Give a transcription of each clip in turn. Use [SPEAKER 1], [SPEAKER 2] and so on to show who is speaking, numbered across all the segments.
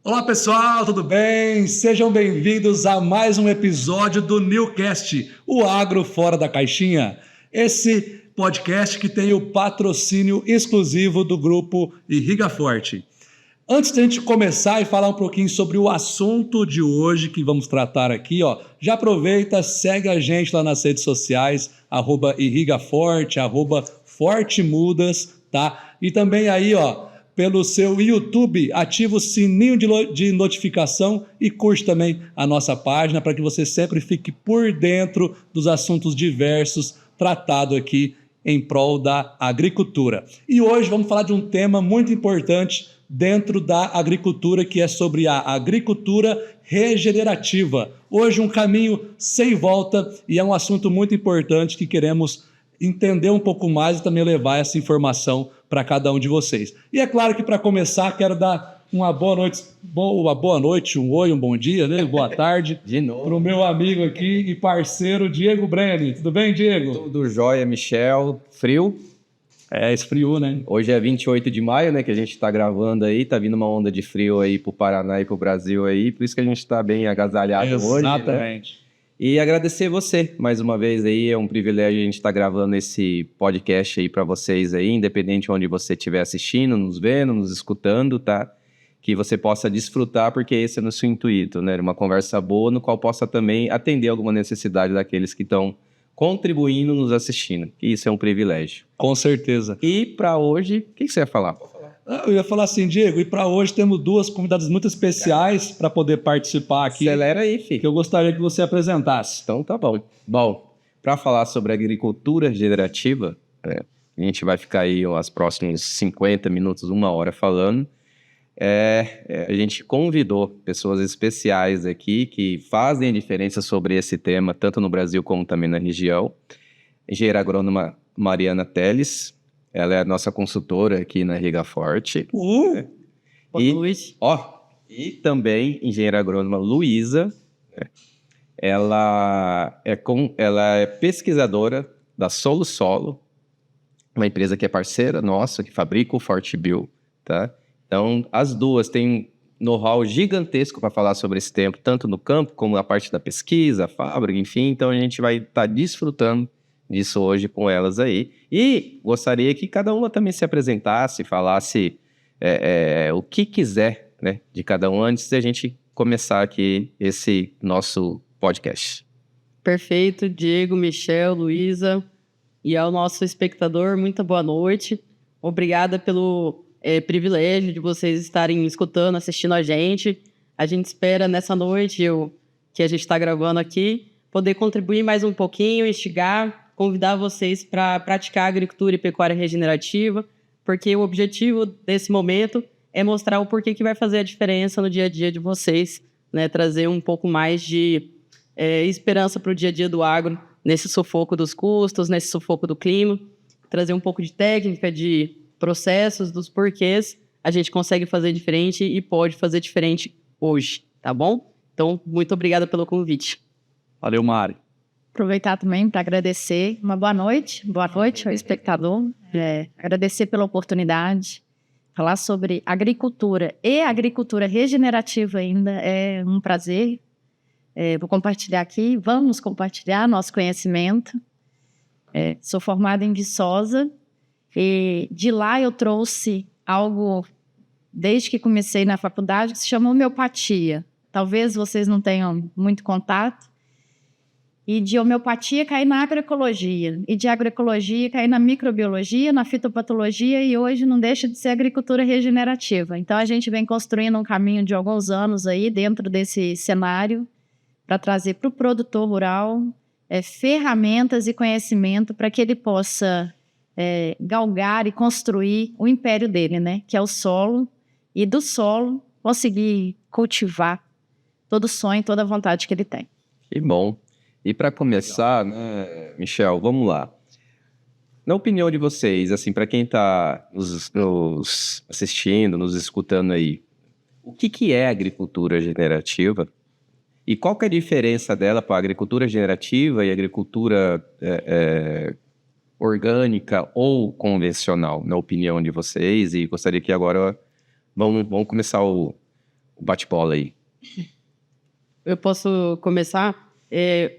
[SPEAKER 1] Olá pessoal, tudo bem? Sejam bem-vindos a mais um episódio do Newcast, o Agro Fora da Caixinha. Esse podcast que tem o patrocínio exclusivo do grupo Irriga Forte. Antes de a gente começar e falar um pouquinho sobre o assunto de hoje que vamos tratar aqui, já aproveita, segue a gente lá nas redes sociais, @irrigaforte, @fortemudas, tá? E também aí, pelo seu YouTube, ativa o sininho de notificação e curte também a nossa página para que você sempre fique por dentro dos assuntos diversos tratados aqui em prol da agricultura. E hoje vamos falar de um tema muito importante dentro da agricultura, que é sobre a agricultura regenerativa. Hoje um caminho sem volta e é um assunto muito importante que queremos entender um pouco mais e também levar essa informação para cada um de vocês. E é claro que para começar quero dar uma boa noite, um oi, um bom dia, né? Boa tarde
[SPEAKER 2] de novo
[SPEAKER 1] para o meu amigo aqui e parceiro Diego Brenni. Tudo bem, Diego?
[SPEAKER 2] Tudo jóia, Michel. Frio?
[SPEAKER 1] Esfriou, né?
[SPEAKER 2] Hoje é 28 de maio, né, que a gente está gravando aí, tá vindo uma onda de frio aí pro Paraná e pro Brasil aí, por isso que a gente está bem agasalhado hoje.
[SPEAKER 1] Exatamente.
[SPEAKER 2] Né? E agradecer você mais uma vez aí, é um privilégio a gente estar gravando esse podcast aí para vocês aí, independente de onde você estiver assistindo, nos vendo, nos escutando, tá? Que você possa desfrutar, porque esse é o nosso intuito, né? Uma conversa boa, no qual possa também atender alguma necessidade daqueles que estão contribuindo, nos assistindo. Isso é um privilégio.
[SPEAKER 1] Com certeza.
[SPEAKER 2] E para hoje, o que você ia falar?
[SPEAKER 1] Eu ia falar assim, Diego, e para hoje temos duas convidadas muito especiais para poder participar aqui.
[SPEAKER 2] Acelera aí, filho.
[SPEAKER 1] Que eu gostaria que você apresentasse.
[SPEAKER 2] Então tá bom. Bom, para falar sobre agricultura regenerativa, a gente vai ficar aí os próximos 50 minutos, uma hora falando. A gente convidou pessoas especiais aqui que fazem a diferença sobre esse tema, tanto no Brasil como também na região. Engenheira agrônoma Mariana Teles, ela é a nossa consultora aqui na Irriga Forte.
[SPEAKER 3] Boa noite.
[SPEAKER 2] E também engenheira agrônoma Luísa, ela é pesquisadora da Solo Solo, uma empresa que é parceira nossa, que fabrica o Forte Bio, tá? Então, as duas têm um know-how gigantesco para falar sobre esse tema, tanto no campo como na parte da pesquisa, fábrica, enfim. Então, a gente vai estar desfrutando disso hoje com elas aí. E gostaria que cada uma também se apresentasse, falasse o que quiser, né, de cada um, antes de a gente começar aqui esse nosso podcast.
[SPEAKER 3] Perfeito, Diego, Michel, Luísa e ao nosso espectador, muita boa noite. Obrigada pelo privilégio de vocês estarem escutando, assistindo a gente. A gente espera nessa noite que a gente está gravando aqui, poder contribuir mais um pouquinho, instigar, convidar vocês para praticar agricultura e pecuária regenerativa, porque o objetivo desse momento é mostrar o porquê que vai fazer a diferença no dia a dia de vocês, né? Trazer um pouco mais de esperança para o dia a dia do agro, nesse sufoco dos custos, nesse sufoco do clima, trazer um pouco de técnica, de processos, dos porquês a gente consegue fazer diferente e pode fazer diferente hoje, tá bom? Então, muito obrigada pelo convite.
[SPEAKER 1] Valeu, Mari.
[SPEAKER 4] Aproveitar também para agradecer. Uma boa noite ao espectador. Agradecer pela oportunidade. Falar sobre agricultura e agricultura regenerativa ainda é um prazer. Vou compartilhar aqui, vamos compartilhar nosso conhecimento. Sou formada em Viçosa e de lá eu trouxe algo, desde que comecei na faculdade, que se chama homeopatia. Talvez vocês não tenham muito contato. E de homeopatia caí na agroecologia, e de agroecologia caí na microbiologia, na fitopatologia, e hoje não deixa de ser agricultura regenerativa. Então a gente vem construindo um caminho de alguns anos aí dentro desse cenário para trazer para o produtor rural ferramentas e conhecimento para que ele possa galgar e construir o império dele, né? Que é o solo, e do solo conseguir cultivar todo o sonho, toda a vontade que ele tem.
[SPEAKER 2] Que bom. E para começar, né, Michel, vamos lá. Na opinião de vocês, assim, para quem está nos assistindo, nos escutando aí, o que é agricultura regenerativa? E qual que é a diferença dela para a agricultura regenerativa e agricultura orgânica ou convencional, na opinião de vocês? E gostaria que agora vamos começar bate-bola aí.
[SPEAKER 3] Eu posso começar?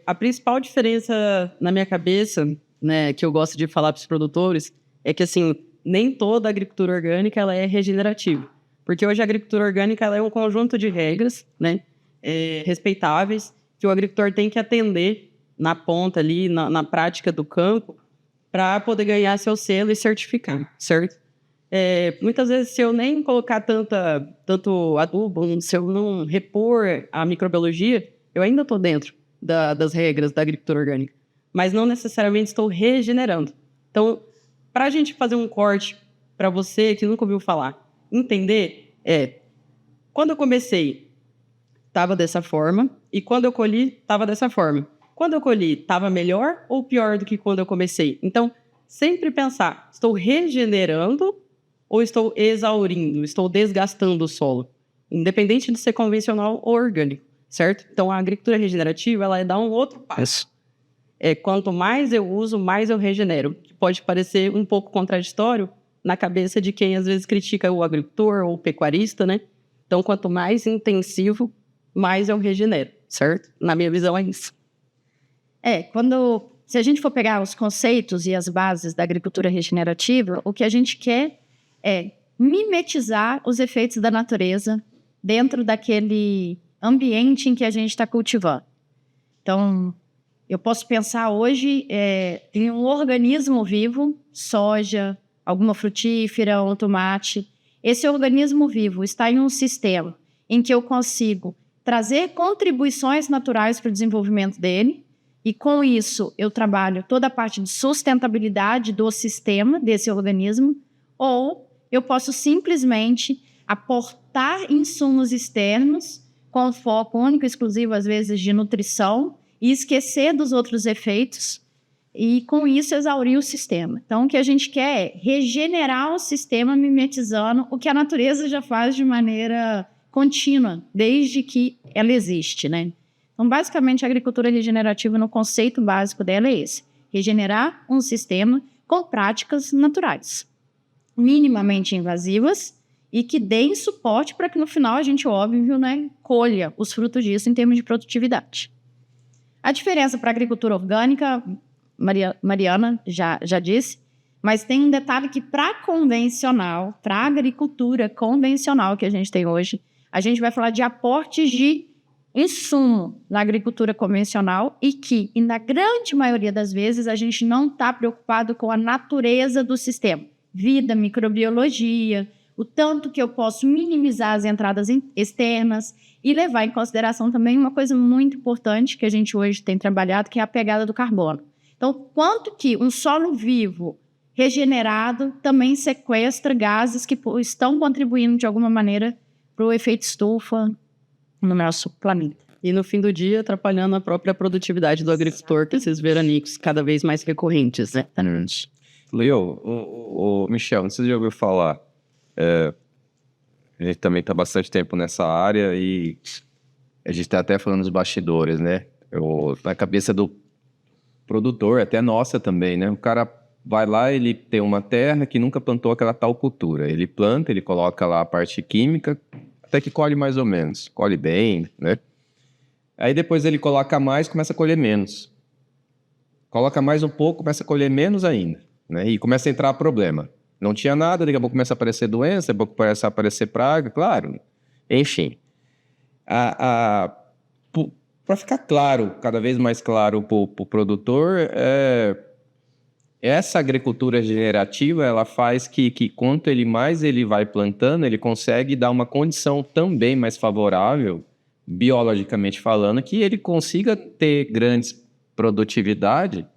[SPEAKER 3] A principal diferença na minha cabeça, né, que eu gosto de falar para os produtores, é que, assim, nem toda agricultura orgânica ela é regenerativa. Porque hoje a agricultura orgânica ela é um conjunto de regras, né, respeitáveis, que o agricultor tem que atender na ponta ali, na prática do campo, para poder ganhar seu selo e certificar, certo? Muitas vezes, se eu nem colocar tanto adubo, se eu não repor a microbiologia, eu ainda estou dentro das regras da agricultura orgânica, mas não necessariamente estou regenerando. Então, para a gente fazer um corte, para você que nunca ouviu falar, entender, quando eu comecei, estava dessa forma, e quando eu colhi, estava dessa forma. Quando eu colhi, estava melhor ou pior do que quando eu comecei? Então, sempre pensar, estou regenerando ou estou exaurindo, estou desgastando o solo? Independente de ser convencional ou orgânico, certo? Então, a agricultura regenerativa, ela dá um outro passo. Quanto mais eu uso, mais eu regenero. Pode parecer um pouco contraditório na cabeça de quem, às vezes, critica o agricultor ou o pecuarista, né? Então, quanto mais intensivo, mais eu regenero, certo? Na minha visão, é isso.
[SPEAKER 4] Se a gente for pegar os conceitos e as bases da agricultura regenerativa, o que a gente quer é mimetizar os efeitos da natureza dentro daquele ambiente em que a gente está cultivando. Então, eu posso pensar hoje em um organismo vivo, soja, alguma frutífera, um tomate. Esse organismo vivo está em um sistema em que eu consigo trazer contribuições naturais para o desenvolvimento dele, e com isso eu trabalho toda a parte de sustentabilidade do sistema, desse organismo, ou eu posso simplesmente aportar insumos externos com foco único e exclusivo, às vezes, de nutrição, e esquecer dos outros efeitos, e com isso exaurir o sistema. Então, o que a gente quer é regenerar o sistema mimetizando o que a natureza já faz de maneira contínua, desde que ela existe, né? Então, basicamente, a agricultura regenerativa, no conceito básico dela, é esse: regenerar um sistema com práticas naturais, minimamente invasivas, e que deem suporte para que, no final, a gente, óbvio, né, colha os frutos disso em termos de produtividade. A diferença para a agricultura orgânica, Mariana já disse, mas tem um detalhe que para a agricultura convencional que a gente tem hoje, a gente vai falar de aportes de insumo na agricultura convencional e na grande maioria das vezes, a gente não está preocupado com a natureza do sistema. Vida, microbiologia, o tanto que eu posso minimizar as entradas externas e levar em consideração também uma coisa muito importante que a gente hoje tem trabalhado, que é a pegada do carbono. Então, quanto que um solo vivo, regenerado, também sequestra gases que estão contribuindo de alguma maneira para o efeito estufa no nosso planeta.
[SPEAKER 3] E no fim do dia, atrapalhando a própria produtividade do agricultor, que esses veranicos cada vez mais recorrentes, né?
[SPEAKER 2] Leo, o Michel, não sei se já ouviu falar, a gente também está bastante tempo nessa área e a gente está até falando dos bastidores, né? Na cabeça do produtor, até nossa também, né? O cara vai lá, ele tem uma terra que nunca plantou aquela tal cultura. Ele planta, ele coloca lá a parte química, até que colhe mais ou menos, colhe bem, né? Aí depois ele coloca mais, começa a colher menos. Coloca mais um pouco, começa a colher menos ainda, né? E começa a entrar problema. Não tinha nada, daqui a pouco começa a aparecer doença, daqui a pouco começa a aparecer praga, claro. Enfim. Para ficar claro, cada vez mais claro para o produtor, essa agricultura regenerativa, ela faz que quanto mais ele vai plantando, ele consegue dar uma condição também mais favorável, biologicamente falando, que ele consiga ter grandes produtividade,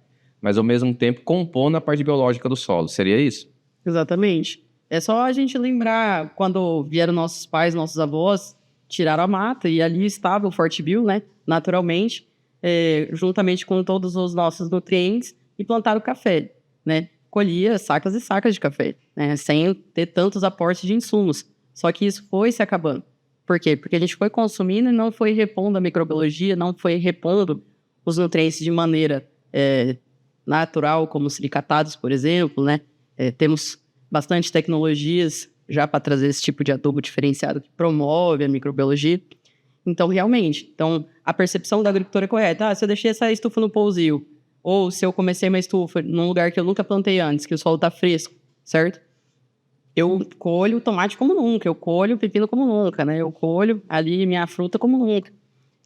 [SPEAKER 2] mas ao mesmo tempo compor na parte biológica do solo. Seria isso?
[SPEAKER 3] Exatamente. É só a gente lembrar quando vieram nossos pais, nossos avós, tiraram a mata e ali estava o Fortebio, né? Naturalmente, juntamente com todos os nossos nutrientes, e plantaram café, né? Colhia sacas e sacas de café, né? Sem ter tantos aportes de insumos. Só que isso foi se acabando. Por quê? Porque a gente foi consumindo e não foi repondo a microbiologia, não foi repondo os nutrientes de maneira natural, como silicatados, por exemplo, né? Temos bastante tecnologias já para trazer esse tipo de adubo diferenciado que promove a microbiologia. Então, realmente, a percepção da agricultura é correta. Se eu deixei essa estufa no pousio, ou se eu comecei uma estufa num lugar que eu nunca plantei antes, que o solo está fresco, certo? Eu colho o tomate como nunca, eu colho o pepino como nunca, né? Eu colho ali minha fruta como nunca,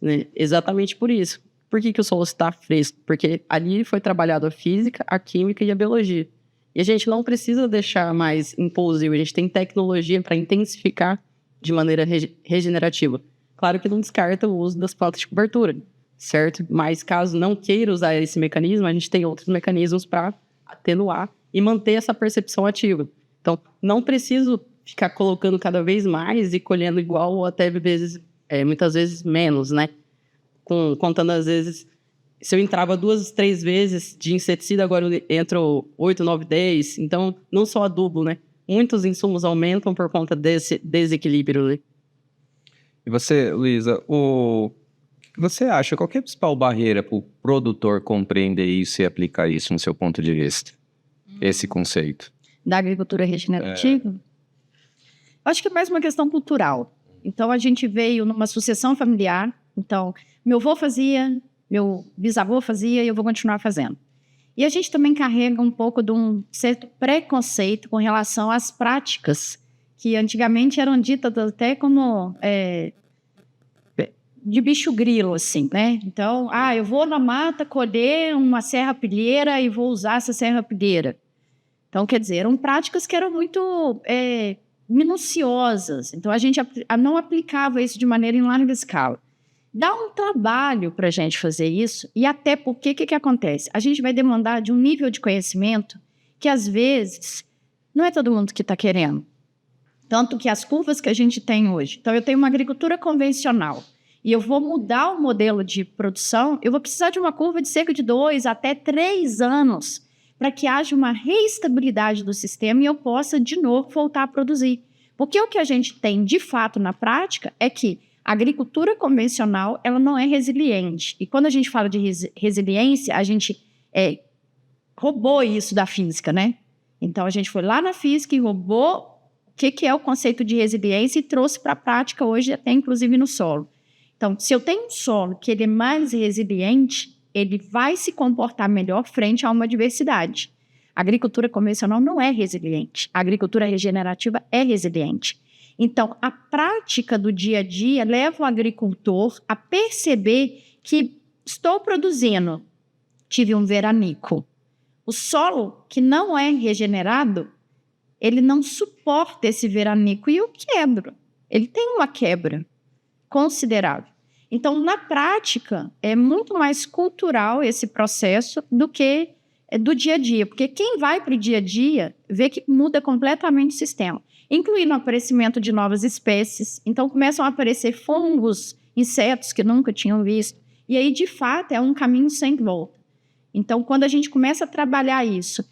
[SPEAKER 3] né? Exatamente por isso. Por que o solo está fresco? Porque ali foi trabalhado a física, a química e a biologia. E a gente não precisa deixar mais em pousio, a gente tem tecnologia para intensificar de maneira regenerativa. Claro que não descarta o uso das plantas de cobertura, certo? Mas caso não queira usar esse mecanismo, a gente tem outros mecanismos para atenuar e manter essa percepção ativa. Então, não preciso ficar colocando cada vez mais e colhendo igual ou até muitas vezes menos, né? Contando às vezes, se eu entrava 2, 3 vezes de inseticida, agora eu entro 8, 9, 10. Então, não só adubo, né? Muitos insumos aumentam por conta desse desequilíbrio, né?
[SPEAKER 2] E você, Luísa, o que você acha? Qual que é a principal barreira para o produtor compreender isso e aplicar isso no seu ponto de vista? Esse conceito.
[SPEAKER 4] Da agricultura regenerativa? Eu acho que é mais uma questão cultural. Então, a gente veio numa sucessão familiar. Então, meu avô fazia, meu bisavô fazia e eu vou continuar fazendo. E a gente também carrega um pouco de um certo preconceito com relação às práticas que antigamente eram ditas até como de bicho grilo, assim, né? Então, eu vou na mata colher uma serrapilheira e vou usar essa serrapilheira. Então, quer dizer, eram práticas que eram muito minuciosas. Então, a gente não aplicava isso de maneira em larga escala. Dá um trabalho para a gente fazer isso, e até porque, o que acontece? A gente vai demandar de um nível de conhecimento que, às vezes, não é todo mundo que está querendo. Tanto que as curvas que a gente tem hoje. Então, eu tenho uma agricultura convencional e eu vou mudar o modelo de produção, eu vou precisar de uma curva de cerca de 2 até 3 anos para que haja uma reestabilidade do sistema e eu possa, de novo, voltar a produzir. Porque o que a gente tem, de fato, na prática, é que a agricultura convencional ela não é resiliente. E quando a gente fala de resiliência, a gente roubou isso da física, né? Então, a gente foi lá na física e roubou o que é o conceito de resiliência e trouxe para a prática hoje, até inclusive no solo. Então, se eu tenho um solo que ele é mais resiliente, ele vai se comportar melhor frente a uma adversidade. A agricultura convencional não é resiliente. A agricultura regenerativa é resiliente. Então, a prática do dia a dia leva o agricultor a perceber que estou produzindo, tive um veranico. O solo que não é regenerado, ele não suporta esse veranico e eu quebro. Ele tem uma quebra considerável. Então, na prática, é muito mais cultural esse processo do que do dia a dia, porque quem vai para o dia a dia vê que muda completamente o sistema, incluindo o aparecimento de novas espécies. Então, começam a aparecer fungos, insetos que nunca tinham visto, e aí, de fato, é um caminho sem volta. Então, quando a gente começa a trabalhar isso,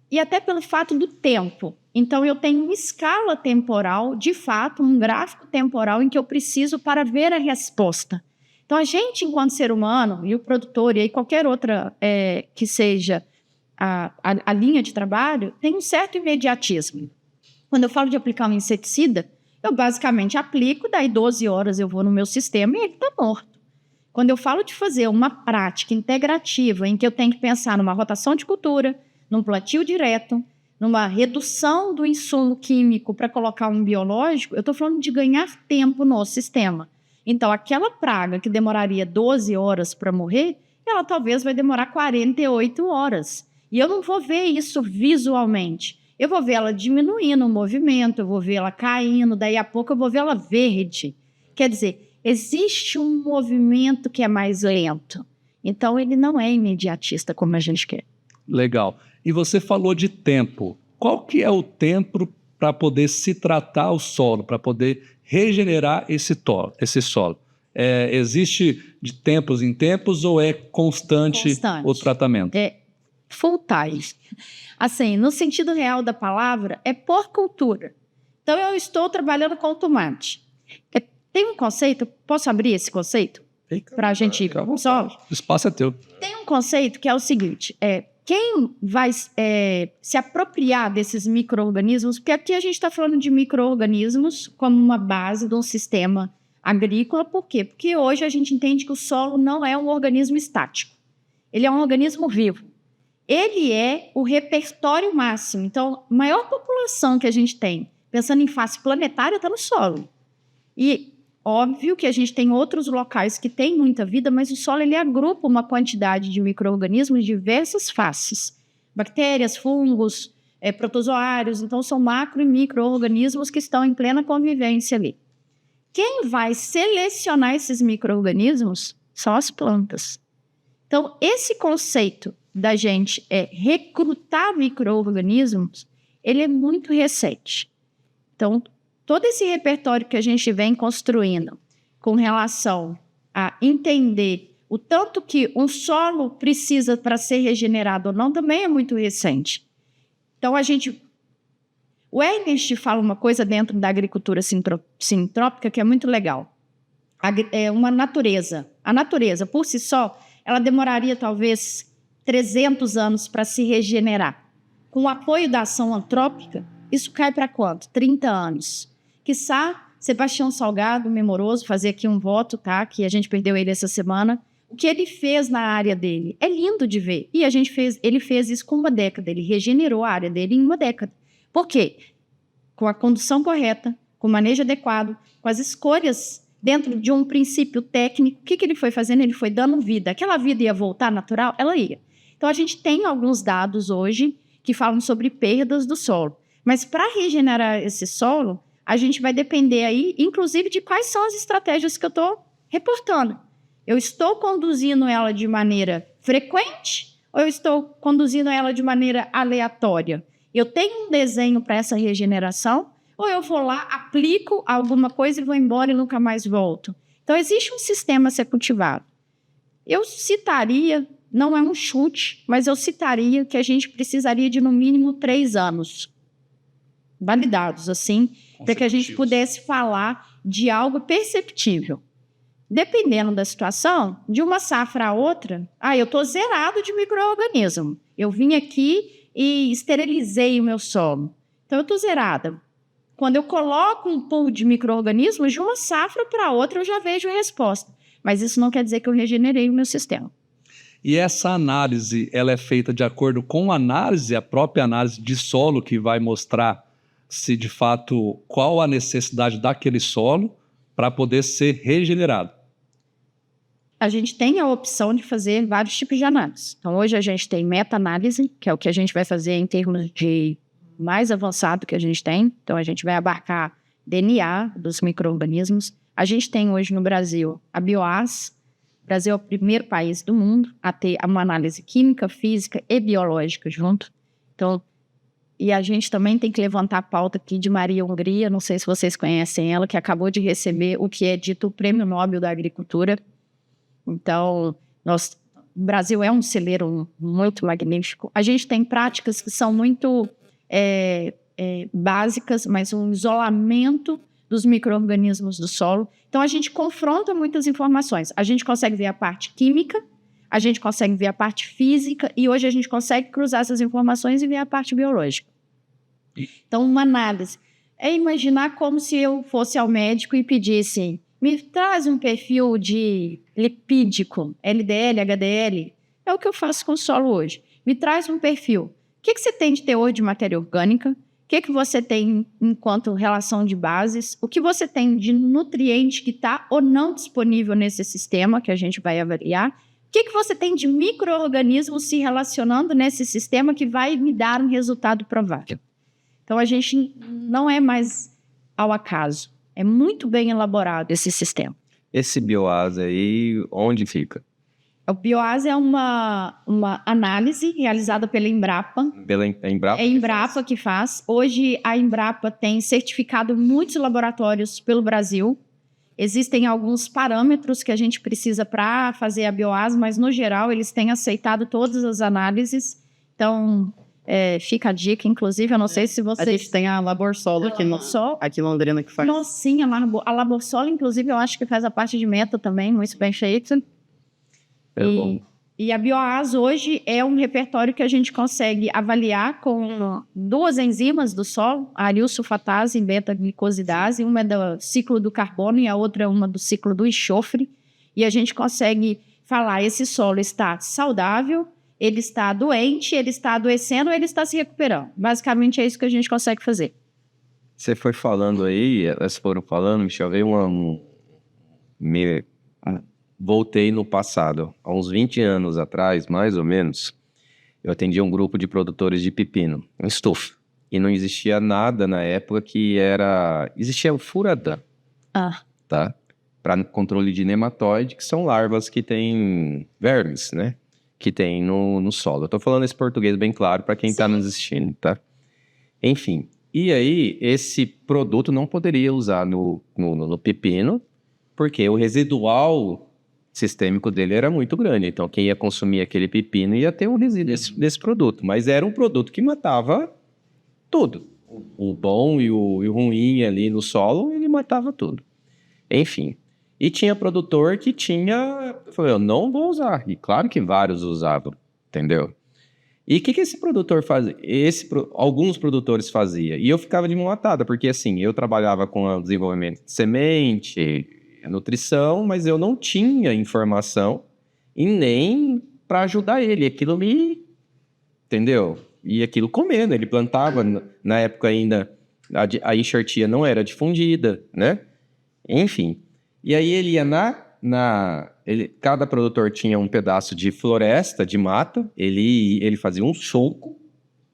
[SPEAKER 4] e até pelo fato do tempo, então eu tenho uma escala temporal, de fato, um gráfico temporal em que eu preciso para ver a resposta. Então, a gente, enquanto ser humano, e o produtor, e aí qualquer outra que seja a linha de trabalho, tem um certo imediatismo. Quando eu falo de aplicar um inseticida, eu basicamente aplico, daí 12 horas eu vou no meu sistema e ele está morto. Quando eu falo de fazer uma prática integrativa em que eu tenho que pensar numa rotação de cultura, num plantio direto, numa redução do insumo químico para colocar um biológico, eu estou falando de ganhar tempo no sistema. Então, aquela praga que demoraria 12 horas para morrer, ela talvez vai demorar 48 horas. E eu não vou ver isso visualmente. Eu vou ver ela diminuindo o movimento, eu vou ver ela caindo, daí a pouco eu vou ver ela verde. Quer dizer, existe um movimento que é mais lento. Então, ele não é imediatista como a gente quer.
[SPEAKER 1] Legal. E você falou de tempo. Qual que é o tempo para poder se tratar o solo, para poder regenerar esse solo? Existe de tempos em tempos ou é constante o tratamento?
[SPEAKER 4] É full time. Assim, no sentido real da palavra, é por cultura. Então, eu estou trabalhando com tomate. Tem um conceito, posso abrir esse conceito? Para a gente...
[SPEAKER 1] O espaço é teu.
[SPEAKER 4] Tem um conceito que é o seguinte, quem vai se apropriar desses micro-organismos, porque aqui a gente está falando de micro-organismos como uma base de um sistema agrícola, por quê? Porque hoje a gente entende que o solo não é um organismo estático, ele é um organismo vivo. Ele é o repertório máximo. Então, a maior população que a gente tem, pensando em face planetária, está no solo. E óbvio que a gente tem outros locais que têm muita vida, mas o solo ele agrupa uma quantidade de micro-organismos de diversas faces. Bactérias, fungos, protozoários, então são macro e micro-organismos que estão em plena convivência ali. Quem vai selecionar esses micro-organismos são as plantas. Então, esse conceito da gente recrutar micro-organismos, ele é muito recente. Então, todo esse repertório que a gente vem construindo com relação a entender o tanto que um solo precisa para ser regenerado ou não, também é muito recente. Então, o Ernest fala uma coisa dentro da agricultura sintrópica que é muito legal. É uma natureza. A natureza, por si só, ela demoraria talvez 300 anos para se regenerar. Com o apoio da ação antrópica, isso cai para quanto? 30 anos. Quiçá, Sebastião Salgado, memoroso, fazer aqui um voto, tá? Que a gente perdeu ele essa semana. O que ele fez na área dele é lindo de ver. E ele fez isso com uma década. Ele regenerou a área dele em uma década. Por quê? Com a condução correta, com o manejo adequado, com as escolhas dentro de um princípio técnico. O que ele foi fazendo? Ele foi dando vida. Aquela vida ia voltar natural? Ela ia. Então, a gente tem alguns dados hoje que falam sobre perdas do solo. Mas para regenerar esse solo, a gente vai depender aí, inclusive, de quais são as estratégias que eu estou reportando. Eu estou conduzindo ela de maneira frequente ou eu estou conduzindo ela de maneira aleatória? Eu tenho um desenho para essa regeneração ou eu vou lá, aplico alguma coisa e vou embora e nunca mais volto? Então, existe um sistema a ser cultivado. Eu citaria, não é um chute, mas eu citaria que a gente precisaria de, no mínimo, 3 anos validados, assim, para que a gente pudesse falar de algo perceptível. Dependendo da situação, de uma safra a outra, eu estou zerado de micro-organismo. Eu vim aqui e esterilizei o meu solo. Então, eu estou zerada. Quando eu coloco um pool de micro-organismos, de uma safra para outra, eu já vejo a resposta. Mas isso não quer dizer que eu regenerei o meu sistema.
[SPEAKER 1] E essa análise, ela é feita de acordo com a própria análise de solo, que vai mostrar se, de fato, qual a necessidade daquele solo para poder ser regenerado.
[SPEAKER 4] A gente tem a opção de fazer vários tipos de análise. Então, hoje a gente tem meta-análise, que é o que a gente vai fazer em termos de mais avançado que a gente tem. Então, a gente vai abarcar DNA dos micro-organismos. A gente tem hoje no Brasil a BioAS. O Brasil é o primeiro país do mundo a ter uma análise química, física e biológica junto. Então, e a gente também tem que levantar a pauta aqui de Maria Hungria, não sei se vocês conhecem ela, que acabou de receber o que é dito o Prêmio Nobel da Agricultura. Então, o Brasil é um celeiro muito magnífico. A gente tem práticas que são muito básicas, mas um isolamento dos micro-organismos do solo. Então, a gente confronta muitas informações. A gente consegue ver a parte química, a gente consegue ver a parte física, e hoje a gente consegue cruzar essas informações e ver a parte biológica. Então, uma análise é imaginar como se eu fosse ao médico e pedisse: me traz um perfil de lipídico, LDL, HDL. É o que eu faço com o solo hoje. Me traz um perfil. O que você tem de teor de matéria orgânica? O que você tem enquanto relação de bases? O que você tem de nutriente que está ou não disponível nesse sistema que a gente vai avaliar? O que você tem de micro-organismos se relacionando nesse sistema que vai me dar um resultado provável? Então, a gente não é mais ao acaso. É muito bem elaborado esse sistema.
[SPEAKER 2] Esse BioAS aí, onde fica?
[SPEAKER 4] O BioAS é uma análise realizada pela Embrapa.
[SPEAKER 2] Pela Embrapa?
[SPEAKER 4] É a Embrapa que faz. Hoje, a Embrapa tem certificado muitos laboratórios pelo Brasil. Existem alguns parâmetros que a gente precisa para fazer a BioAS, mas, no geral, eles têm aceitado todas as análises. Então, fica a dica. Inclusive, eu não sei se vocês...
[SPEAKER 3] A gente tem a Laborsolo aqui em Londrina que faz.
[SPEAKER 4] Nossa, sim, a Laborsolo, inclusive, eu acho que faz a parte de meta também, muito bem feita. E a BioAs hoje é um repertório que a gente consegue avaliar com 2 enzimas do solo, a aril-sulfatase e beta-glicosidase, uma é do ciclo do carbono e a outra é uma do ciclo do enxofre, e a gente consegue falar, esse solo está saudável, ele está doente, ele está adoecendo ou ele está se recuperando. Basicamente é isso que a gente consegue fazer.
[SPEAKER 2] Você foi falando aí, elas foram falando, Michel, veio voltei no passado, há uns 20 anos atrás, mais ou menos, eu atendia um grupo de produtores de pepino, um estufa, e não existia nada na época existia o Furadã, tá? Para controle de nematóide, que são larvas que têm vermes, né? Que tem no solo. Eu tô falando esse português bem claro para quem tá nos assistindo, tá? Enfim, e aí esse produto não poderia usar no pepino, porque o residual sistêmico dele era muito grande. Então, quem ia consumir aquele pepino ia ter um resíduo desse produto. Mas era um produto que matava tudo. O bom e o ruim ali no solo, ele matava tudo. Enfim. E tinha produtor que falou, eu não vou usar. E claro que vários usavam, entendeu? E o que esse produtor fazia? Alguns produtores faziam. E eu ficava de mão atada, porque assim, eu trabalhava com o desenvolvimento de semente, nutrição, mas eu não tinha informação e nem para ajudar ele. Aquilo entendeu? E aquilo comendo. Ele plantava, na época ainda, a enxertia não era difundida, né? Enfim. E aí ele ia cada produtor tinha um pedaço de floresta, de mata, ele fazia um sulco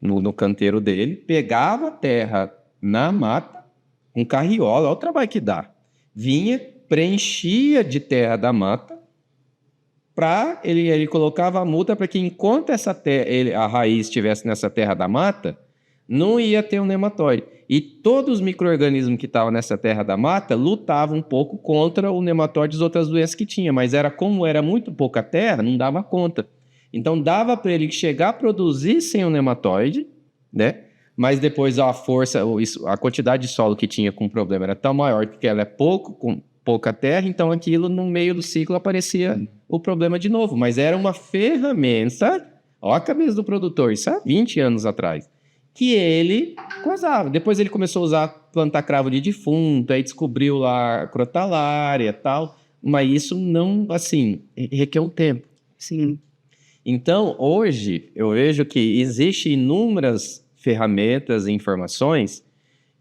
[SPEAKER 2] no canteiro dele, pegava a terra na mata, um carriola, olha o trabalho que dá. Vinha, preenchia de terra da mata, ele colocava a muda para que enquanto a raiz estivesse nessa terra da mata, não ia ter um nematóide. E todos os micro-organismos que estavam nessa terra da mata lutavam um pouco contra o nematóide e as outras doenças que tinha, mas como era muito pouca terra, não dava conta. Então dava para ele chegar a produzir sem o nematóide, né? Mas depois a quantidade de solo que tinha com problema era tão maior que ela é com pouca terra, então aquilo no meio do ciclo aparecia o problema de novo. Mas era uma ferramenta, ó a cabeça do produtor, isso há 20 anos atrás, que ele usava. Depois ele começou a usar, plantar cravo de defunto, aí descobriu lá a crotalária e tal, mas isso não, assim, requer um tempo.
[SPEAKER 3] Sim.
[SPEAKER 2] Então, hoje, eu vejo que existem inúmeras ferramentas e informações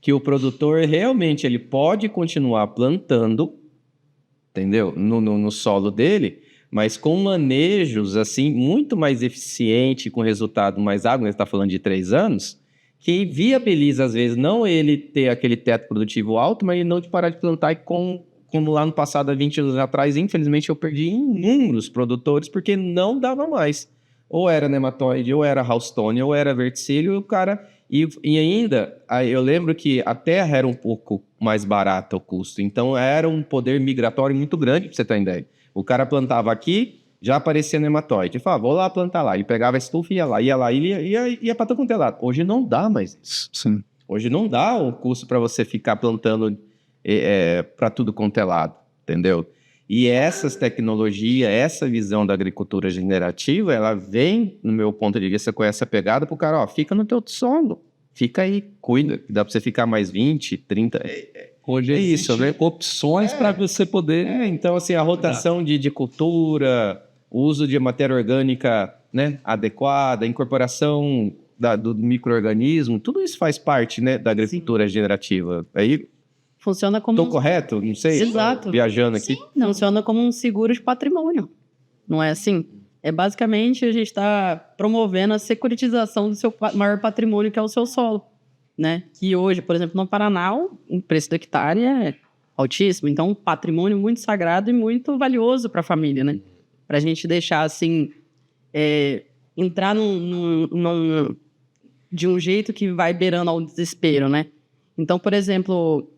[SPEAKER 2] que o produtor realmente ele pode continuar plantando, entendeu? No solo dele, mas com manejos assim muito mais eficiente, com resultado mais água, ele está falando de 3 anos, que viabiliza às vezes não ele ter aquele teto produtivo alto, mas ele não de parar de plantar e como lá no passado, há 20 anos atrás, infelizmente eu perdi inúmeros produtores porque não dava mais. Ou era nematóide, ou era housestone, ou era verticílio, e o cara... E ainda, eu lembro que a terra era um pouco mais barata o custo, então era um poder migratório muito grande, para você ter ideia. O cara plantava aqui, já aparecia nematóide. Ele falava, vou lá plantar lá. E pegava a estufa e ia lá, ia para todo quanto é lado. Hoje não dá mais isso.
[SPEAKER 1] Sim.
[SPEAKER 2] Hoje não dá o custo para você ficar plantando para tudo quanto é lado, entendeu? E essas tecnologias, essa visão da agricultura generativa, ela vem, no meu ponto de vista, com essa pegada para o cara, ó, fica no teu solo, fica aí, cuida, dá para você ficar mais 20, 30...
[SPEAKER 1] Hoje
[SPEAKER 2] é isso, né?
[SPEAKER 1] Opções para você poder...
[SPEAKER 2] então, assim, a rotação de cultura, o uso de matéria orgânica, né, adequada, a incorporação do micro-organismo, tudo isso faz parte, né, da agricultura generativa. Aí,
[SPEAKER 3] Funciona como...
[SPEAKER 2] estou correto? Não sei.
[SPEAKER 3] Exato.
[SPEAKER 2] Viajando aqui.
[SPEAKER 3] Não, funciona como um seguro de patrimônio. Não é assim? É basicamente a gente está promovendo a securitização do seu maior patrimônio, que é o seu solo, né? Que hoje, por exemplo, no Paraná, o preço do hectare é altíssimo. Então, um patrimônio muito sagrado e muito valioso para a família, né? Para a gente deixar, assim, entrar de um jeito que vai beirando ao desespero, né? Então, por exemplo,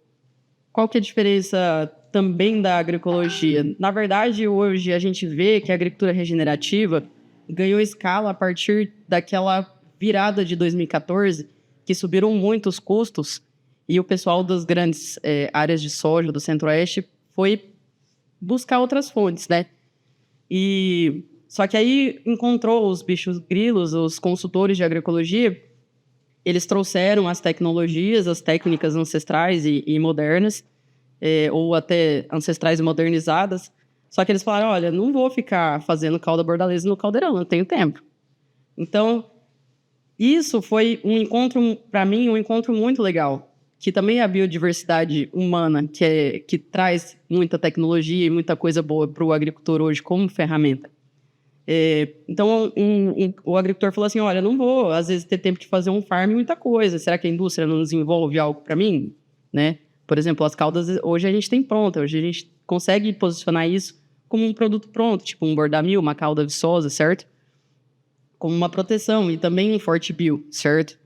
[SPEAKER 3] qual que é a diferença também da agroecologia? Na verdade, hoje a gente vê que a agricultura regenerativa ganhou escala a partir daquela virada de 2014, que subiram muito os custos, e o pessoal das grandes áreas de soja do Centro-Oeste foi buscar outras fontes, né? E Só que aí encontrou os bichos grilos, os consultores de agroecologia, eles trouxeram as tecnologias, as técnicas ancestrais e modernas, ou até ancestrais e modernizadas, só que eles falaram, olha, não vou ficar fazendo calda bordaleza no caldeirão, não tenho tempo. Então, isso foi um encontro, para mim, um encontro muito legal, que também é a biodiversidade humana, que traz muita tecnologia e muita coisa boa para o agricultor hoje como ferramenta. Então, o agricultor falou assim, olha, não vou, às vezes, ter tempo de fazer um farm e muita coisa. Será que a indústria não desenvolve algo para mim? Né? Por exemplo, as caldas, hoje a gente tem pronta, hoje a gente consegue posicionar isso como um produto pronto, tipo um bordamil, uma calda viçosa, certo? Como uma proteção e também um forte bio, certo?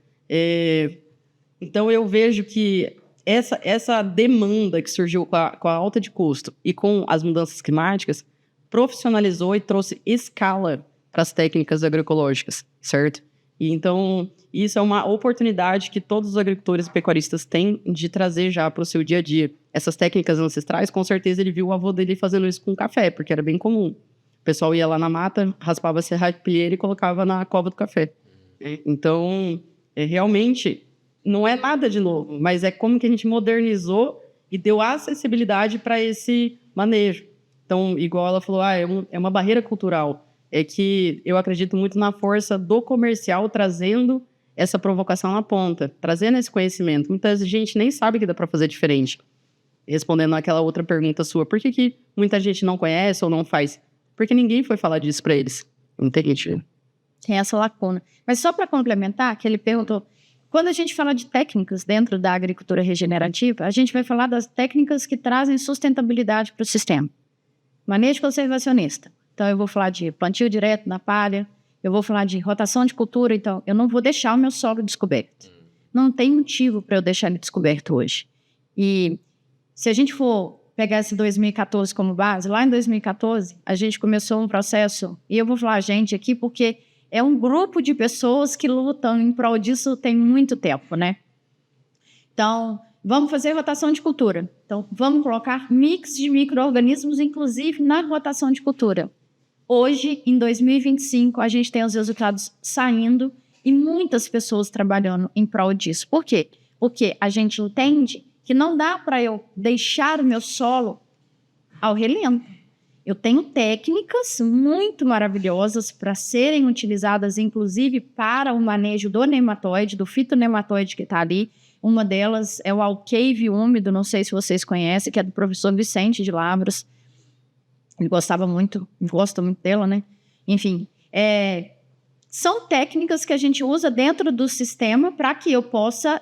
[SPEAKER 3] Então, eu vejo que essa demanda que surgiu com a alta de custo e com as mudanças climáticas profissionalizou e trouxe escala para as técnicas agroecológicas, certo? E então, isso é uma oportunidade que todos os agricultores e pecuaristas têm de trazer já para o seu dia a dia. Essas técnicas ancestrais, com certeza ele viu o avô dele fazendo isso com café, porque era bem comum. O pessoal ia lá na mata, raspava a serrapilheira e colocava na cova do café. Então, realmente, não é nada de novo, mas é como que a gente modernizou e deu acessibilidade para esse manejo. Então, igual ela falou, é uma barreira cultural. É que eu acredito muito na força do comercial trazendo essa provocação na ponta, trazendo esse conhecimento. Muita gente nem sabe que dá para fazer diferente. Respondendo àquela outra pergunta sua, por que muita gente não conhece ou não faz? Porque ninguém foi falar disso para eles. Entende?
[SPEAKER 4] Tem essa lacuna. Mas só para complementar, que ele perguntou, quando a gente fala de técnicas dentro da agricultura regenerativa, a gente vai falar das técnicas que trazem sustentabilidade para o sistema. Manejo conservacionista. Então, eu vou falar de plantio direto na palha, eu vou falar de rotação de cultura, então, eu não vou deixar o meu solo descoberto. Não tem motivo para eu deixar ele descoberto hoje. E se a gente for pegar esse 2014 como base, lá em 2014, a gente começou um processo, e eu vou falar a gente aqui porque é um grupo de pessoas que lutam em prol disso tem muito tempo, né? Então, vamos fazer rotação de cultura. Então, vamos colocar mix de micro-organismos, inclusive na rotação de cultura. Hoje, em 2025, a gente tem os resultados saindo e muitas pessoas trabalhando em prol disso. Por quê? Porque a gente entende que não dá para eu deixar o meu solo ao relento. Eu tenho técnicas muito maravilhosas para serem utilizadas, inclusive, para o manejo do nematóide, do fitonematóide que está ali. Uma delas é o alcave úmido, não sei se vocês conhecem, que é do professor Vicente de Lavras. Ele gosta muito dela, né? Enfim, são técnicas que a gente usa dentro do sistema para que eu possa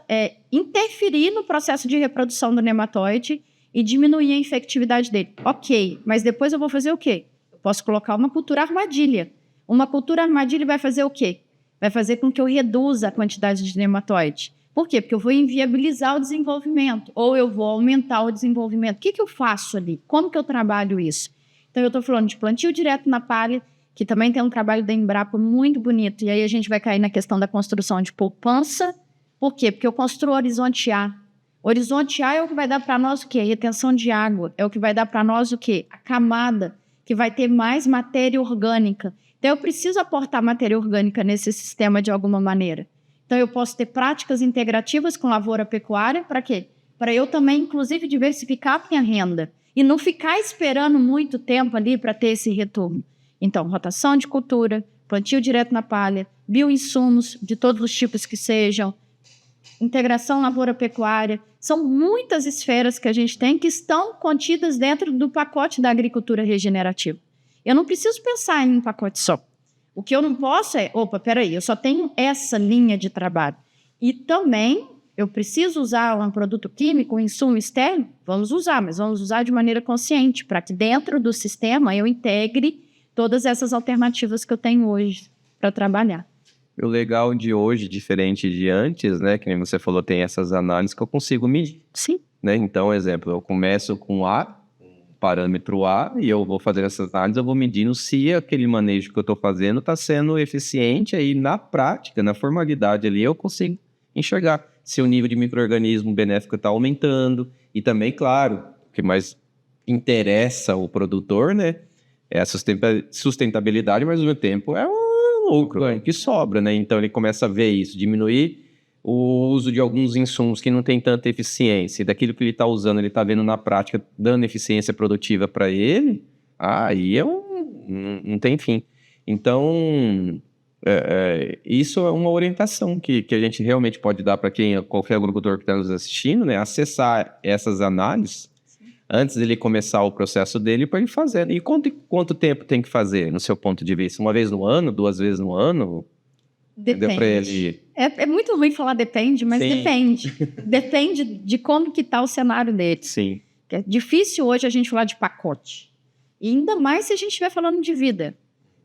[SPEAKER 4] interferir no processo de reprodução do nematóide e diminuir a infectividade dele. Ok, mas depois eu vou fazer o quê? Eu posso colocar uma cultura armadilha. Uma cultura armadilha vai fazer o quê? Vai fazer com que eu reduza a quantidade de nematóide. Por quê? Porque eu vou inviabilizar o desenvolvimento, ou eu vou aumentar o desenvolvimento. O que eu faço ali? Como que eu trabalho isso? Então, eu estou falando de plantio direto na palha, que também tem um trabalho da Embrapa muito bonito, e aí a gente vai cair na questão da construção de poupança. Por quê? Porque eu construo horizonte A. Horizonte A é o que vai dar para nós o quê? Retenção de água. É o que vai dar para nós o quê? A camada, que vai ter mais matéria orgânica. Então, eu preciso aportar matéria orgânica nesse sistema de alguma maneira. Então, eu posso ter práticas integrativas com lavoura pecuária, para quê? Para eu também, inclusive, diversificar a minha renda e não ficar esperando muito tempo ali para ter esse retorno. Então, rotação de cultura, plantio direto na palha, bioinsumos de todos os tipos que sejam, integração lavoura-pecuária, são muitas esferas que a gente tem que estão contidas dentro do pacote da agricultura regenerativa. Eu não preciso pensar em um pacote só. O que eu não posso peraí, eu só tenho essa linha de trabalho. E também, eu preciso usar um produto químico, um insumo externo? Vamos usar, mas vamos usar de maneira consciente, para que dentro do sistema eu integre todas essas alternativas que eu tenho hoje para trabalhar.
[SPEAKER 2] O legal de hoje, diferente de antes, né? Que nem você falou, tem essas análises que eu consigo medir.
[SPEAKER 4] Sim.
[SPEAKER 2] Né? Então, exemplo, eu começo com A, parâmetro A, e eu vou fazer essas análises, eu vou medindo se aquele manejo que eu estou fazendo está sendo eficiente, aí na prática, na formalidade ali, eu consigo enxergar se o nível de micro-organismo benéfico está aumentando, e também, claro, o que mais interessa o produtor, né? é a sustentabilidade, mas ao mesmo tempo é um lucro que sobra, né? Então ele começa a ver isso, diminuir o uso de alguns insumos que não tem tanta eficiência, e daquilo que ele está usando, ele está vendo na prática, dando eficiência produtiva para ele, aí não tem fim. Então, isso é uma orientação que a gente realmente pode dar para qualquer agricultor que está nos assistindo, né? Acessar essas análises antes dele começar o processo dele para ele fazer. E quanto tempo tem que fazer, no seu ponto de vista? Uma vez no ano? 2 vezes no ano?
[SPEAKER 4] Depende.
[SPEAKER 2] Pra ele...
[SPEAKER 4] É muito ruim falar depende, mas
[SPEAKER 2] Sim.
[SPEAKER 4] depende. Depende de como que está o cenário dele.
[SPEAKER 2] Sim.
[SPEAKER 4] É difícil hoje a gente falar de pacote. E ainda mais se a gente estiver falando de vida.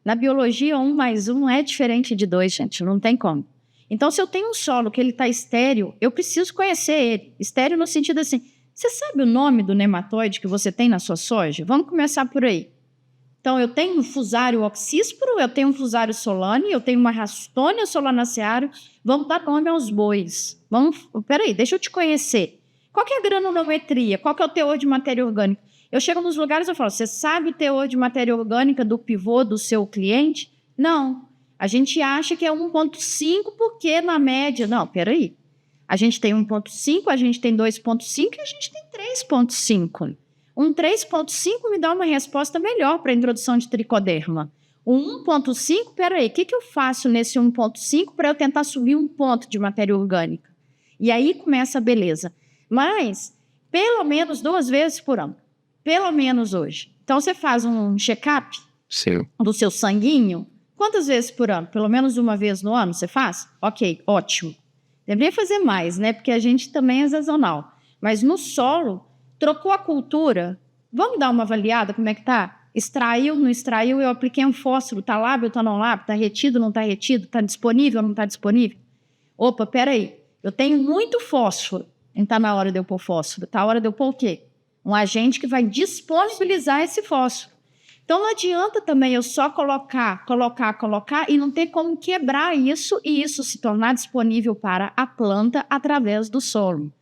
[SPEAKER 4] Na biologia, 1 mais 1 é diferente de 2, gente. Não tem como. Então, se eu tenho um solo que ele está estéril, eu preciso conhecer ele. Estéril no sentido assim, você sabe o nome do nematóide que você tem na sua soja? Vamos começar por aí. Então, eu tenho um Fusarium oxísporo, eu tenho um Fusarium solane, eu tenho uma Rastônia solanacearum. Vamos dar nome aos bois. Peraí, deixa eu te conhecer. Qual que é a granulometria? Qual que é o teor de matéria orgânica? Eu chego nos lugares e eu falo, você sabe o teor de matéria orgânica do pivô do seu cliente? Não. A gente acha que é 1,5 porque na média... Não, peraí. A gente tem 1,5, a gente tem 2,5 e a gente tem 3,5. Um 3,5 me dá uma resposta melhor para a introdução de tricoderma. Um 1,5, peraí, o que eu faço nesse 1,5 para eu tentar subir 1 ponto de matéria orgânica? E aí começa a beleza. Mas, pelo menos 2 vezes por ano. Pelo menos hoje. Então, você faz um check-up do seu sanguinho. Quantas vezes por ano? Pelo menos 1 vez no ano você faz? Ok, ótimo. Deveria fazer mais, né? Porque a gente também é sazonal. Mas no solo... Trocou a cultura, vamos dar uma avaliada, como é que tá? Extraiu, não extraiu, eu apliquei um fósforo, tá lábio, tá não lábio, tá retido, não tá retido, tá disponível, não tá disponível? Opa, peraí, eu tenho muito fósforo, não tá na hora de eu pôr fósforo, tá na hora de eu pôr o quê? Um agente que vai disponibilizar esse fósforo. Então não adianta também eu só colocar e não ter como quebrar isso e isso se tornar disponível para a planta através do solo.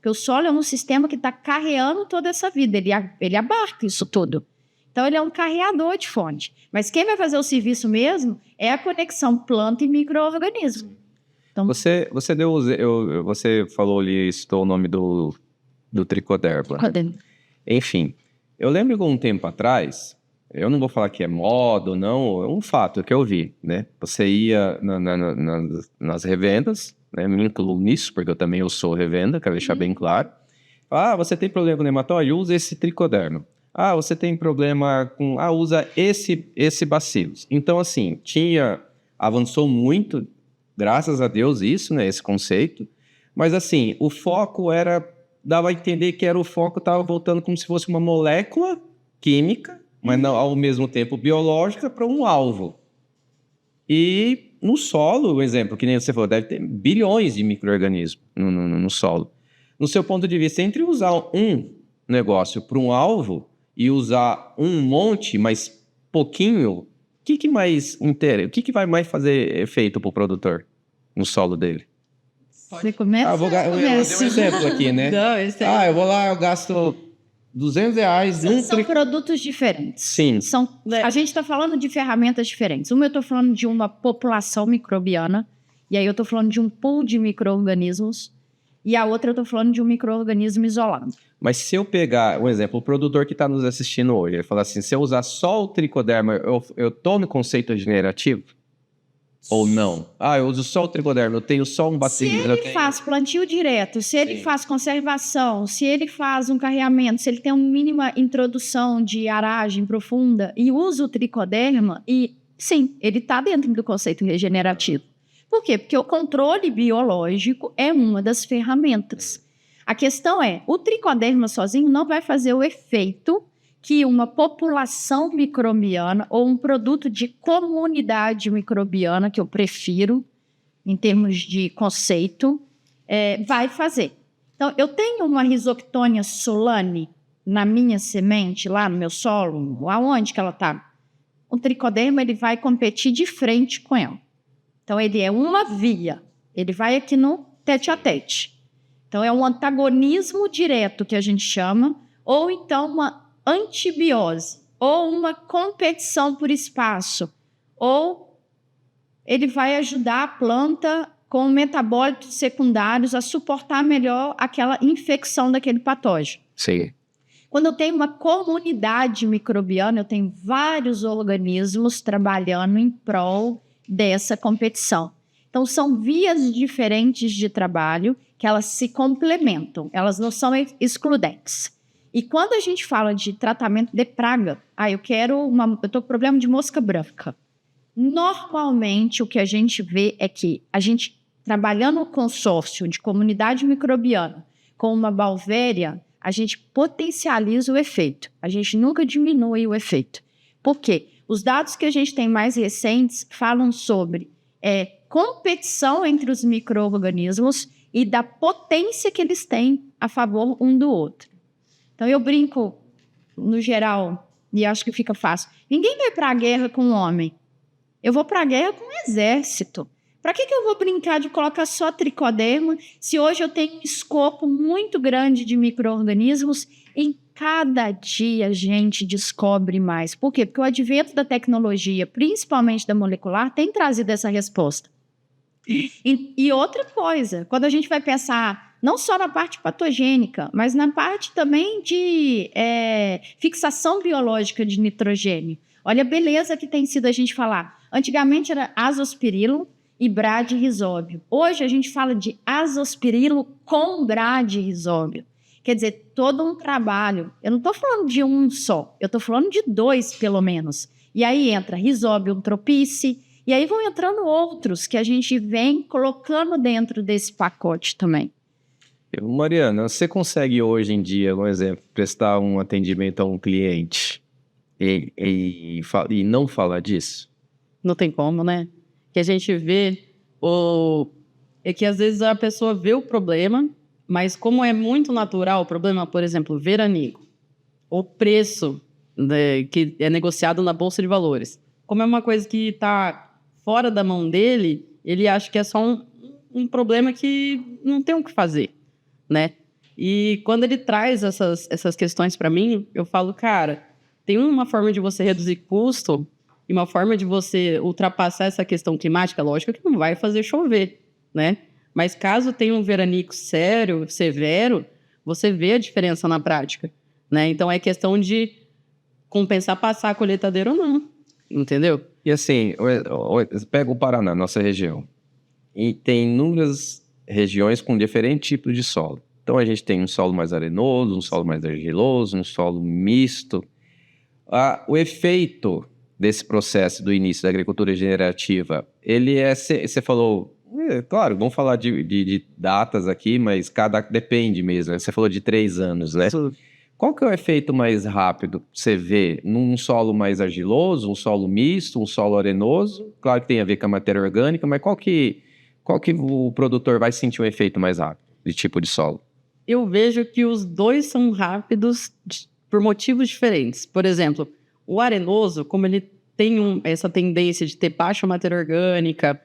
[SPEAKER 4] Porque o solo é um sistema que está carreando toda essa vida, ele abarca isso tudo. Então, ele é um carreador de fonte. Mas quem vai fazer o serviço mesmo é a conexão planta e micro-organismo. Então,
[SPEAKER 2] você falou ali, citou o nome do tricoderma. Enfim, eu lembro que um tempo atrás, eu não vou falar que é moda ou não, é um fato que eu vi, né? Você ia nas revendas, né? Me incluo nisso, porque eu sou revenda, quero deixar bem claro. Você tem problema com nematóide? Usa esse tricoderma. Você tem problema com... usa esse bacillus. Então, assim, avançou muito, graças a Deus, isso, né? Esse conceito. Mas, assim, o foco dava a entender que o foco estava voltando como se fosse uma molécula química, mas não, ao mesmo tempo biológica, para um alvo. E no solo, o exemplo, que nem você falou, deve ter bilhões de micro-organismos no solo. No seu ponto de vista, entre usar um negócio para um alvo e usar um monte, mas pouquinho, o que vai mais fazer efeito para o produtor no solo dele?
[SPEAKER 4] Você começa?
[SPEAKER 2] Eu dar um exemplo aqui, né?
[SPEAKER 3] Não,
[SPEAKER 2] eu vou lá, eu gasto R$200
[SPEAKER 4] São produtos diferentes.
[SPEAKER 2] Sim.
[SPEAKER 4] A gente está falando de ferramentas diferentes. Uma eu estou falando de uma população microbiana, e aí eu estou falando de um pool de micro-organismos, e a outra eu estou falando de um micro-organismo isolado.
[SPEAKER 2] Mas se eu pegar, um exemplo, o produtor que está nos assistindo hoje, ele fala assim, se eu usar só o tricoderma, eu estou no conceito regenerativo? Ou não? Eu uso só o tricoderma, eu tenho só um bacilo.
[SPEAKER 4] Se ele faz plantio direto, se ele faz conservação, se ele faz um carreamento, se ele tem uma mínima introdução de aragem profunda e usa o tricoderma, sim, ele está dentro do conceito regenerativo. Por quê? Porque o controle biológico é uma das ferramentas. A questão é, o tricoderma sozinho não vai fazer o efeito que uma população microbiana ou um produto de comunidade microbiana, que eu prefiro, em termos de conceito, vai fazer. Então, eu tenho uma Rhizoctonia solane na minha semente, lá no meu solo, aonde que ela está? O tricoderma ele vai competir de frente com ela. Então, ele é uma via, ele vai aqui no tete-a-tete. Então, é um antagonismo direto que a gente chama, ou então uma antibiose. ou uma competição por espaço, ou ele vai ajudar a planta com metabólitos secundários a suportar melhor aquela infecção daquele patógeno.
[SPEAKER 2] Sim.
[SPEAKER 4] Quando eu tenho uma comunidade microbiana, eu tenho vários organismos trabalhando em prol dessa competição. Então, são vias diferentes de trabalho que elas se complementam, elas não são excludentes. E quando a gente fala de tratamento de praga, eu estou com problema de mosca branca. Normalmente, o que a gente vê é que a gente, trabalhando no consórcio de comunidade microbiana com uma Balvéria, a gente potencializa o efeito. A gente nunca diminui o efeito. Por quê? Os dados que a gente tem mais recentes falam sobre competição entre os micro-organismos e da potência que eles têm a favor um do outro. Então, eu brinco, no geral, e acho que fica fácil. Ninguém vai para a guerra com um homem. Eu vou para a guerra com um exército. Para que eu vou brincar de colocar só tricoderma se hoje eu tenho um escopo muito grande de micro-organismos? Em cada dia a gente descobre mais. Por quê? Porque o advento da tecnologia, principalmente da molecular, tem trazido essa resposta. E outra coisa, quando a gente vai pensar não só na parte patogênica, mas na parte também de fixação biológica de nitrogênio. Olha a beleza que tem sido a gente falar. Antigamente era azospirilo e bradyrhizóbio. Hoje a gente fala de azospirilo com bradyrhizóbio. Quer dizer, todo um trabalho. Eu não estou falando de um só, eu estou falando de 2, pelo menos. E aí entra Rhizobium tropice, e aí vão entrando outros que a gente vem colocando dentro desse pacote também.
[SPEAKER 2] Mariana, você consegue hoje em dia, por exemplo, prestar um atendimento a um cliente e não falar disso?
[SPEAKER 3] Não tem como, né? Que a gente vê é que às vezes a pessoa vê o problema, mas como é muito natural o problema, por exemplo, veranico, o preço, né, que é negociado na Bolsa de Valores, como é uma coisa que está fora da mão dele, ele acha que é só um problema que não tem o que fazer, né? E quando ele traz essas questões para mim, eu falo, cara, tem uma forma de você reduzir custo e uma forma de você ultrapassar essa questão climática, lógico que não vai fazer chover, né? Mas caso tenha um veranico sério, severo, você vê a diferença na prática, né? Então é questão de compensar passar a colheitadeira ou não, entendeu?
[SPEAKER 2] E assim, pega o Paraná, nossa região, e tem inúmeras regiões com diferentes tipos de solo. Então a gente tem um solo mais arenoso, um solo mais argiloso, um solo misto. O efeito desse processo do início da agricultura regenerativa, ele você falou, claro, vamos falar de datas aqui, mas depende mesmo, né? Você falou de 3 anos, né?
[SPEAKER 3] Sim.
[SPEAKER 2] Qual que é o efeito mais rápido que você vê num solo mais argiloso, um solo misto, um solo arenoso? Claro que tem a ver com a matéria orgânica, mas qual que o produtor vai sentir um efeito mais rápido de tipo de solo?
[SPEAKER 3] Eu vejo que os dois são rápidos por motivos diferentes. Por exemplo, o arenoso, como ele tem essa tendência de ter baixa matéria orgânica,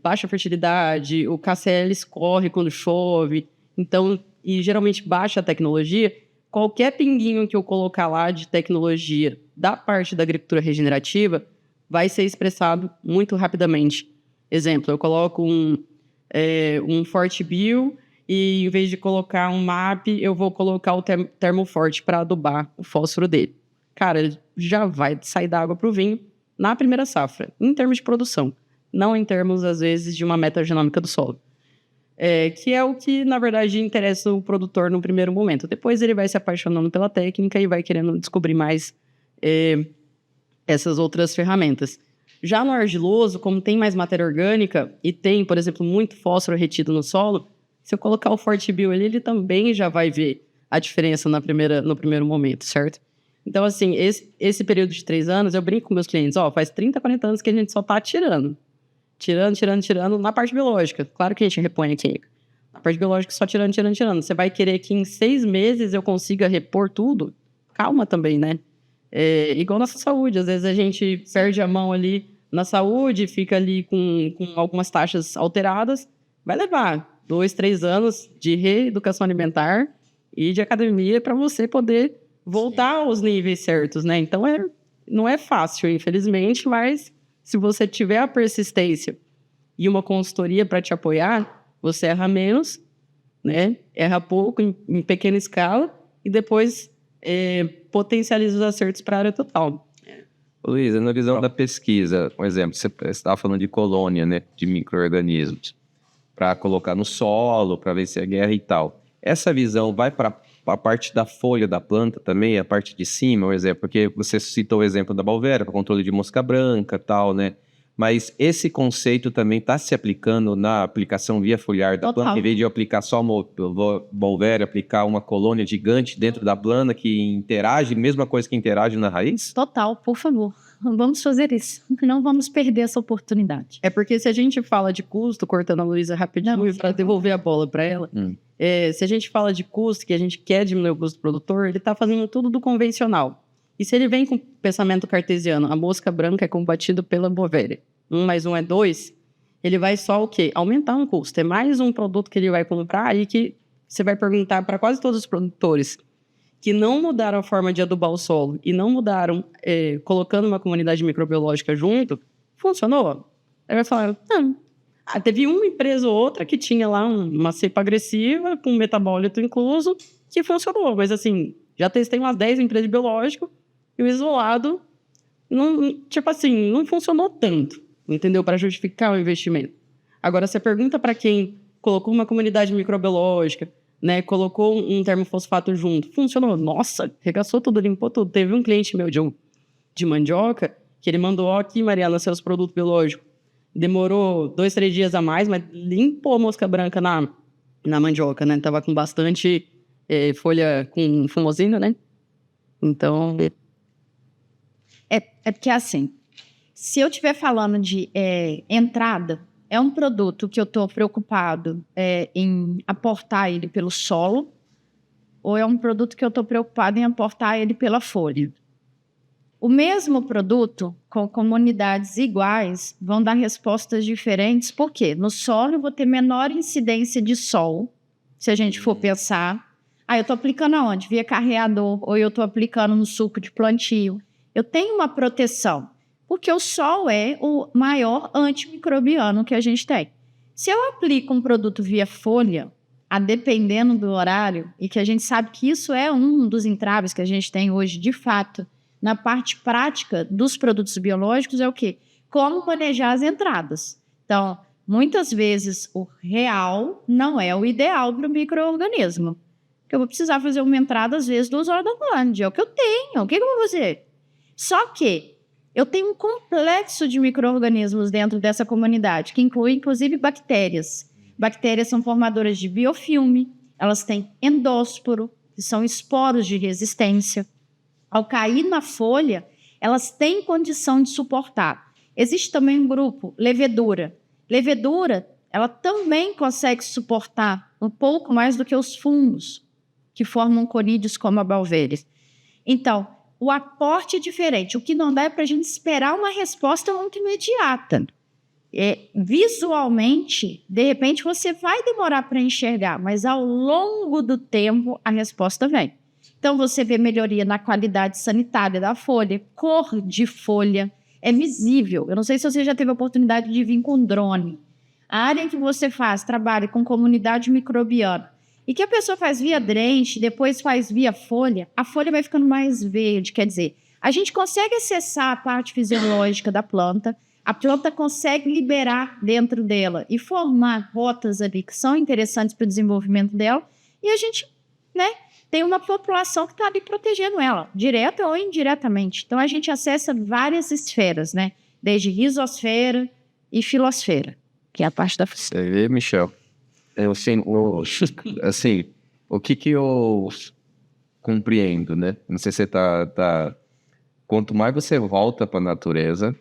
[SPEAKER 3] baixa fertilidade, o KCl escorre quando chove, então, e geralmente baixa a tecnologia, qualquer pinguinho que eu colocar lá de tecnologia da parte da agricultura regenerativa vai ser expressado muito rapidamente. Exemplo, eu coloco um ForteBio e em vez de colocar um MAP, eu vou colocar o Termoforte para adubar o fósforo dele. Cara, ele já vai sair da água para o vinho na primeira safra, em termos de produção, não em termos, às vezes, de uma metagenômica do solo. Que é o que, na verdade, interessa o produtor no primeiro momento. Depois ele vai se apaixonando pela técnica e vai querendo descobrir mais essas outras ferramentas. Já no argiloso, como tem mais matéria orgânica e tem, por exemplo, muito fósforo retido no solo, se eu colocar o ForteBio ali, ele também já vai ver a diferença no primeiro momento, certo? Então, assim, esse período de 3 anos, eu brinco com meus clientes, faz 30, 40 anos que a gente só está tirando na parte biológica. Claro que a gente repõe a química. Na parte biológica, só tirando. Você vai querer que em 6 meses eu consiga repor tudo? Calma também, né? Igual nossa saúde. Às vezes a gente perde a mão ali na saúde, fica ali com algumas taxas alteradas. Vai levar 2, 3 anos de reeducação alimentar e de academia para você poder voltar aos níveis certos, né? Então, não é fácil, infelizmente, mas se você tiver a persistência e uma consultoria para te apoiar, você erra menos, né? Erra pouco, em pequena escala, e depois potencializa os acertos para a área total.
[SPEAKER 2] Luísa, na visão da pesquisa, um exemplo, você estava falando de colônia, né, de micro-organismos, para colocar no solo, para vencer a guerra e tal. Essa visão vai para a parte da folha da planta também, a parte de cima, um exemplo, porque você citou o exemplo da Balvéria, para controle de mosca branca e tal, né? Mas esse conceito também está se aplicando na aplicação via foliar da planta, em vez de eu aplicar só uma Balvéria, aplicar uma colônia gigante dentro da planta que interage, mesma coisa que interage na raiz?
[SPEAKER 4] Total, por favor. Vamos fazer isso. Não vamos perder essa oportunidade.
[SPEAKER 3] É porque se a gente fala de custo, cortando a Luísa rapidinho para devolver a bola para ela, se a gente fala de custo, que a gente quer diminuir o custo do produtor, ele está fazendo tudo do convencional. E se ele vem com pensamento cartesiano, a mosca branca é combatida pela Bovéria, 1 mais 1 é 2, ele vai só o quê? Aumentar um custo. É mais um produto que ele vai comprar aí que você vai perguntar para quase todos os produtores que não mudaram a forma de adubar o solo e não mudaram colocando uma comunidade microbiológica junto, funcionou? Ele vai falar, não. Teve uma empresa ou outra que tinha lá uma cepa agressiva com metabólito incluso que funcionou, mas assim, já testei umas 10 empresas de biológico e o isolado, não funcionou tanto, entendeu? Para justificar o investimento. Agora, você pergunta para quem colocou uma comunidade microbiológica, né, colocou um termofosfato junto, funcionou. Nossa, regaçou tudo, limpou tudo. Teve um cliente meu de mandioca que ele mandou, aqui, Mariana, seus produtos biológicos. Demorou 2, 3 dias a mais, mas limpou a mosca branca na mandioca, né? Tava com bastante folha com fumosina, né? Então...
[SPEAKER 4] É porque, assim, se eu estiver falando de entrada, é um produto que eu estou preocupado em aportar ele pelo solo, ou é um produto que eu estou preocupado em aportar ele pela folha? O mesmo produto, com comunidades iguais, vão dar respostas diferentes. Por quê? No solo, eu vou ter menor incidência de sol, se a gente for pensar. Eu estou aplicando aonde? Via carreador, ou eu estou aplicando no suco de plantio. Eu tenho uma proteção, porque o sol é o maior antimicrobiano que a gente tem. Se eu aplico um produto via folha, dependendo do horário, e que a gente sabe que isso é um dos entraves que a gente tem hoje, de fato, na parte prática dos produtos biológicos, é o quê? Como manejar as entradas. Então, muitas vezes, o real não é o ideal para o micro-organismo. Porque eu vou precisar fazer uma entrada, às vezes, 2 horas da tarde. É o que eu tenho. O que eu vou fazer? Só que eu tenho um complexo de micro-organismos dentro dessa comunidade, que inclui, inclusive, bactérias. Bactérias são formadoras de biofilme, elas têm endósporo, que são esporos de resistência. Ao cair na folha, elas têm condição de suportar. Existe também um grupo, levedura. Levedura, ela também consegue suportar um pouco mais do que os fungos, que formam conídeos como a Balvéria. Então, o aporte é diferente. O que não dá é para a gente esperar uma resposta muito imediata. Visualmente, de repente, você vai demorar para enxergar, mas ao longo do tempo, a resposta vem. Então, você vê melhoria na qualidade sanitária da folha, cor de folha, é visível. Eu não sei se você já teve a oportunidade de vir com drone. A área em que você trabalha com comunidade microbiana, e que a pessoa faz via drenche, depois faz via folha, a folha vai ficando mais verde. Quer dizer, a gente consegue acessar a parte fisiológica da planta, a planta consegue liberar dentro dela e formar rotas ali que são interessantes para o desenvolvimento dela, e a gente, tem uma população que está ali protegendo ela, direta ou indiretamente. Então, a gente acessa várias esferas, desde rizosfera e filosfera, que é a parte da...
[SPEAKER 2] Você vê, Michel? O que eu compreendo, né? Não sei se você quanto mais você volta para a natureza,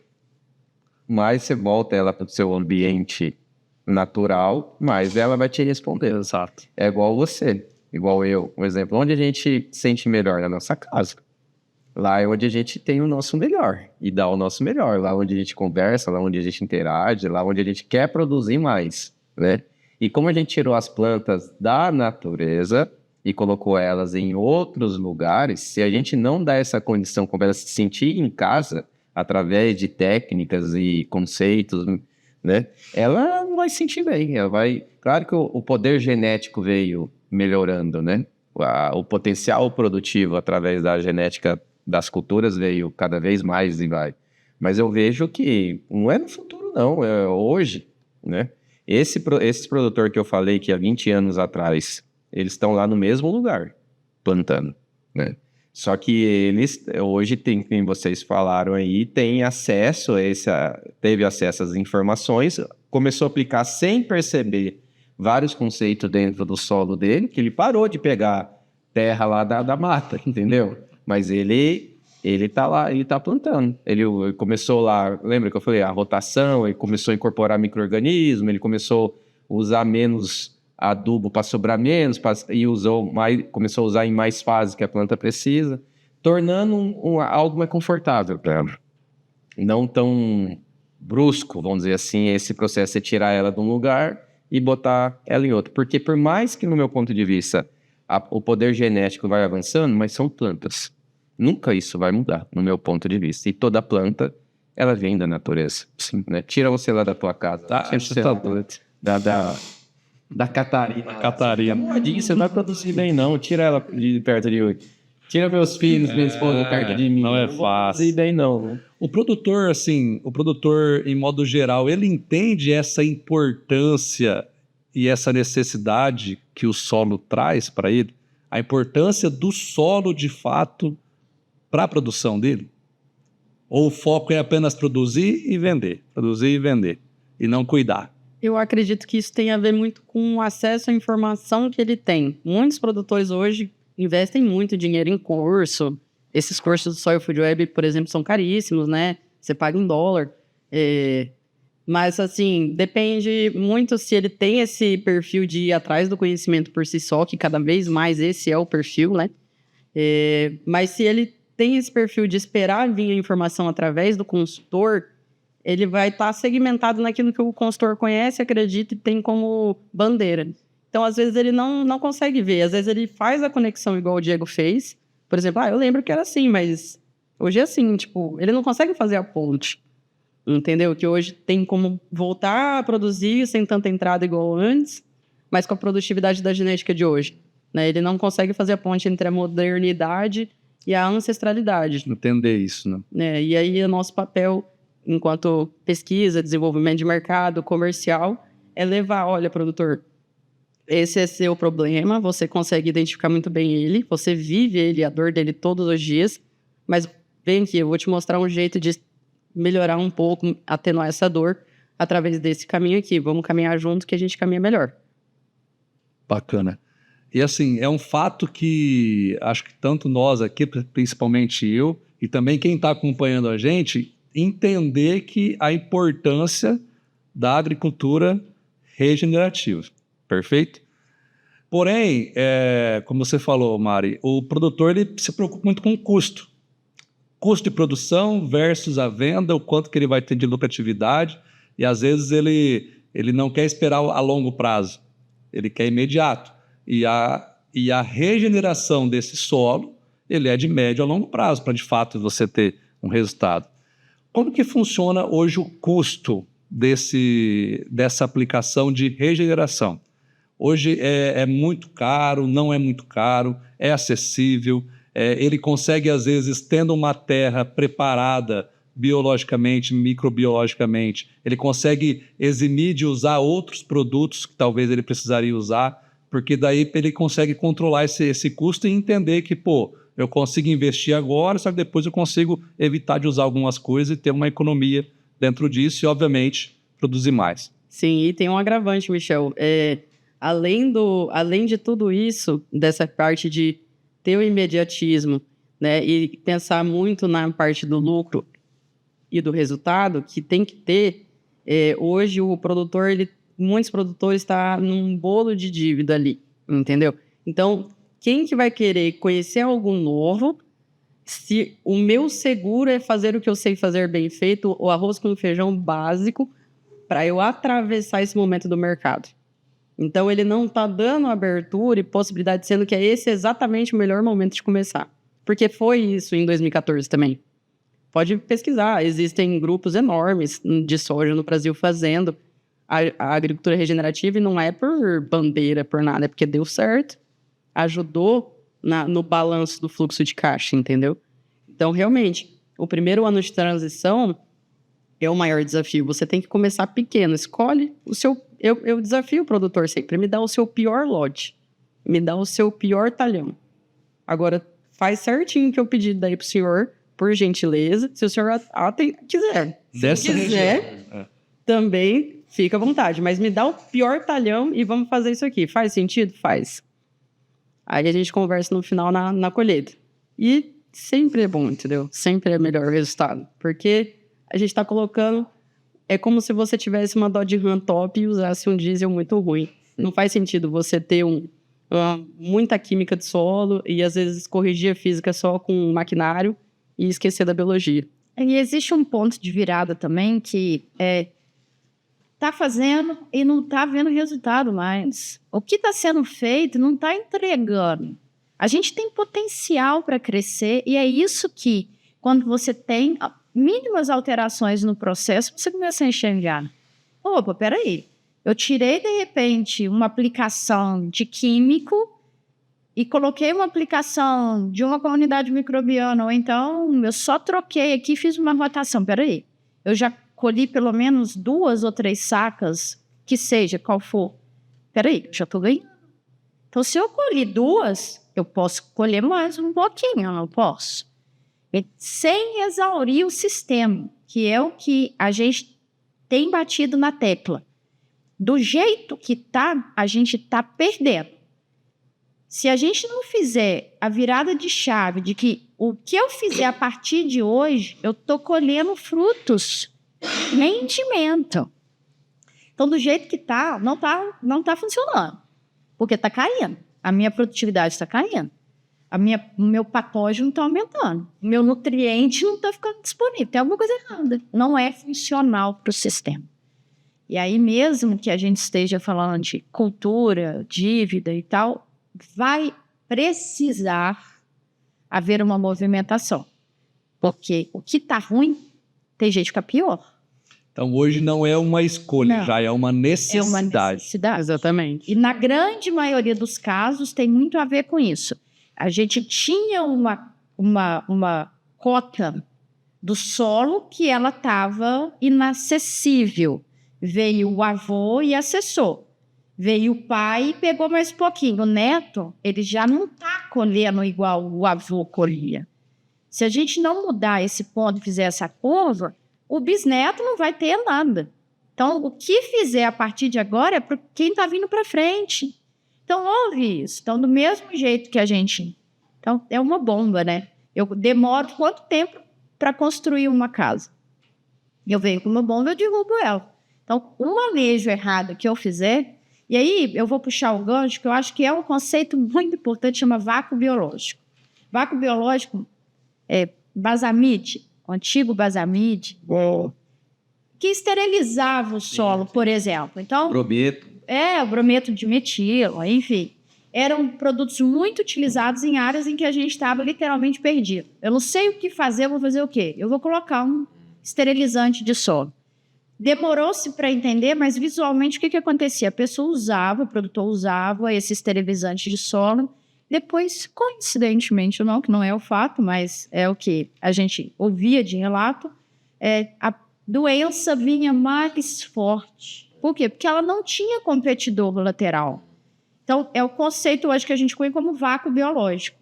[SPEAKER 2] mais você volta ela para o seu ambiente natural, mais ela vai te responder.
[SPEAKER 1] Exato.
[SPEAKER 2] É igual você, igual eu. Um exemplo, onde a gente sente melhor? Na nossa casa. Lá é onde a gente tem o nosso melhor e dá o nosso melhor. Lá onde a gente conversa, lá onde a gente interage, lá onde a gente quer produzir mais, né? E como a gente tirou as plantas da natureza, e colocou elas em outros lugares, se a gente não dá essa condição para ela se sentir em casa, através de técnicas e conceitos, né, ela não vai se sentir bem. Ela vai... Claro que o poder genético veio melhorando, né? O potencial produtivo através da genética das culturas veio cada vez mais e vai. Mas eu vejo que não é no futuro, não, é hoje, né? Esses produtores que eu falei que há 20 anos atrás, eles estão lá no mesmo lugar, plantando, né? Só que eles, hoje, como vocês falaram aí, teve acesso às informações, começou a aplicar sem perceber vários conceitos dentro do solo dele, que ele parou de pegar terra lá da mata, entendeu? Mas ele tá lá, ele tá plantando. Ele começou lá, lembra que eu falei, a rotação, ele começou a incorporar micro-organismos, ele começou a usar menos adubo para sobrar menos, e começou a usar em mais fases que a planta precisa, tornando algo mais confortável para ela. Não tão brusco, vamos dizer assim, esse processo de tirar ela de um lugar e botar ela em outro. Porque por mais que, no meu ponto de vista, o poder genético vai avançando, mas são plantas. Nunca isso vai mudar, no meu ponto de vista. E toda planta, ela vem da natureza. Sim, né? Tira você lá da tua casa. Da Catarina.
[SPEAKER 1] Catarina.
[SPEAKER 2] Você não vai produzir bem, não. Tira ela de perto de hoje. Tira meus filhos, minha esposa, perto de mim.
[SPEAKER 1] Não é
[SPEAKER 2] fácil.
[SPEAKER 1] fácil.
[SPEAKER 2] Não produzir bem, não. Né?
[SPEAKER 1] O produtor, em modo geral, ele entende essa importância e essa necessidade que o solo traz para ele? A importância do solo, de fato, para a produção dele? Ou o foco é apenas produzir e vender, e não cuidar?
[SPEAKER 3] Eu acredito que isso tem a ver muito com o acesso à informação que ele tem. Muitos produtores hoje investem muito dinheiro em curso. Esses cursos do Soil Food Web, por exemplo, são caríssimos, né? Você paga em dólar. Mas, assim, depende muito se ele tem esse perfil de ir atrás do conhecimento por si só, que cada vez mais esse é o perfil, né? Mas se ele tem esse perfil de esperar vir a informação através do consultor, ele vai estar segmentado naquilo que o consultor conhece, acredita e tem como bandeira. Então, às vezes, ele não consegue ver. Às vezes, ele faz a conexão igual o Diego fez. Por exemplo, eu lembro que era assim, mas hoje é assim. Tipo, ele não consegue fazer a ponte. Entendeu? Que hoje tem como voltar a produzir sem tanta entrada igual antes, mas com a produtividade da genética de hoje. Né? Ele não consegue fazer a ponte entre a modernidade e a ancestralidade.
[SPEAKER 1] Entender isso, né?
[SPEAKER 3] E aí, o nosso papel, enquanto pesquisa, desenvolvimento de mercado, comercial, é levar, olha, produtor, esse é seu problema, você consegue identificar muito bem ele, você vive ele, a dor dele todos os dias, mas vem aqui, eu vou te mostrar um jeito de melhorar um pouco, atenuar essa dor através desse caminho aqui. Vamos caminhar junto que a gente caminha melhor.
[SPEAKER 1] Bacana. E assim, é um fato que acho que tanto nós aqui, principalmente eu, e também quem está acompanhando a gente, entender que a importância da agricultura regenerativa. Perfeito? Porém, como você falou, Mari, o produtor ele se preocupa muito com o custo. Custo de produção versus a venda, o quanto que ele vai ter de lucratividade, e às vezes ele não quer esperar a longo prazo, ele quer imediato. E a regeneração desse solo, ele é de médio a longo prazo, para de fato você ter um resultado. Como que funciona hoje o custo dessa aplicação de regeneração? Hoje é muito caro, não é muito caro, é acessível, ele consegue, às vezes, tendo uma terra preparada biologicamente, microbiologicamente, ele consegue eximir de usar outros produtos que talvez ele precisaria usar, porque daí ele consegue controlar esse custo e entender que, eu consigo investir agora, só que depois eu consigo evitar de usar algumas coisas e ter uma economia dentro disso e, obviamente, produzir mais.
[SPEAKER 3] Sim, e tem um agravante, Michel. Além de tudo isso, dessa parte de ter o imediatismo, né, e pensar muito na parte do lucro e do resultado, que tem que ter, hoje o produtor, muitos produtores estão num bolo de dívida ali, entendeu? Então, quem que vai querer conhecer algo novo se o meu seguro é fazer o que eu sei fazer bem feito, o arroz com feijão básico, para eu atravessar esse momento do mercado? Então, ele não está dando abertura e possibilidade, sendo que é esse exatamente o melhor momento de começar. Porque foi isso em 2014 também. Pode pesquisar, existem grupos enormes de soja no Brasil fazendo a agricultura regenerativa, e não é por bandeira, por nada, é porque deu certo, ajudou no balanço do fluxo de caixa, entendeu? Então, realmente, o primeiro ano de transição é o maior desafio. Você tem que começar pequeno, escolhe o seu... Eu desafio o produtor sempre, me dá o seu pior lote, me dá o seu pior talhão. Agora, faz certinho o que eu pedi daí pro senhor, por gentileza, se o senhor quiser.
[SPEAKER 1] Dessa
[SPEAKER 3] quiser, também fica à vontade, mas me dá o pior talhão e vamos fazer isso aqui. Faz sentido? Faz. Aí a gente conversa no final na colheita. E sempre é bom, entendeu? Sempre é melhor o resultado, porque a gente está colocando... É como se você tivesse uma Dodge Ram top e usasse um diesel muito ruim. Não faz sentido você ter muita química de solo e, às vezes, corrigir a física só com maquinário e esquecer da biologia.
[SPEAKER 4] E existe um ponto de virada também que tá fazendo e não tá vendo resultado mais. O que está sendo feito não está entregando. A gente tem potencial para crescer e é isso que, quando você tem mínimas alterações no processo, você começa a enxergar. Opa, peraí. Eu tirei, de repente, uma aplicação de químico e coloquei uma aplicação de uma comunidade microbiana, ou então eu só troquei aqui e fiz uma rotação. Peraí, eu já colhi pelo menos 2 ou 3 sacas, que seja, qual for. Peraí, eu já estou ganhando. Então, se eu colhi 2, eu posso colher mais um pouquinho, eu não posso. Sem exaurir o sistema, que é o que a gente tem batido na tecla. Do jeito que está, a gente está perdendo. Se a gente não fizer a virada de chave de que o que eu fizer a partir de hoje, eu estou colhendo frutos, rendimento. Então, do jeito que está, não tá funcionando, porque está caindo. A minha produtividade está caindo. O meu patógeno está aumentando. O meu nutriente não está ficando disponível. Tem alguma coisa errada. Não é funcional para o sistema. E aí, mesmo que a gente esteja falando de cultura, dívida e tal, vai precisar haver uma movimentação. Porque o que está ruim, tem jeito de ficar pior.
[SPEAKER 1] Então, hoje não é uma escolha,
[SPEAKER 4] Não.
[SPEAKER 1] já é uma necessidade.
[SPEAKER 4] É uma necessidade.
[SPEAKER 3] Exatamente.
[SPEAKER 4] E na grande maioria dos casos, tem muito a ver com isso. A gente tinha uma cota do solo que ela estava inacessível. Veio o avô e acessou. Veio o pai e pegou mais pouquinho. O neto, ele já não está colhendo igual o avô colhia. Se a gente não mudar esse ponto e fizer essa curva, o bisneto não vai ter nada. Então, o que fizer a partir de agora é para quem está vindo para frente. Então, houve isso. Então, do mesmo jeito que a gente... Então, é uma bomba, né? Eu demoro quanto tempo para construir uma casa? Eu venho com uma bomba, eu derrubo ela. Então, um manejo errado que eu fizer... E aí, eu vou puxar o gancho, que eu acho que é um conceito muito importante, chama vácuo biológico. Vácuo biológico é basamide, o antigo basamide, que esterilizava o solo, por exemplo. Então,
[SPEAKER 2] Brometo.
[SPEAKER 4] o brometo de metilo, enfim. Eram produtos muito utilizados em áreas em que a gente estava literalmente perdido. Eu não sei o que fazer, eu vou fazer o quê? Eu vou colocar um esterilizante de solo. Demorou-se para entender, mas visualmente o que acontecia? A pessoa usava, o produtor usava esse esterilizante de solo. Depois, coincidentemente ou não, que não é o fato, mas é o que a gente ouvia de relato, a doença vinha mais forte. Por quê? Porque ela não tinha competidor lateral. Então, é o conceito hoje que a gente conhece como vácuo biológico.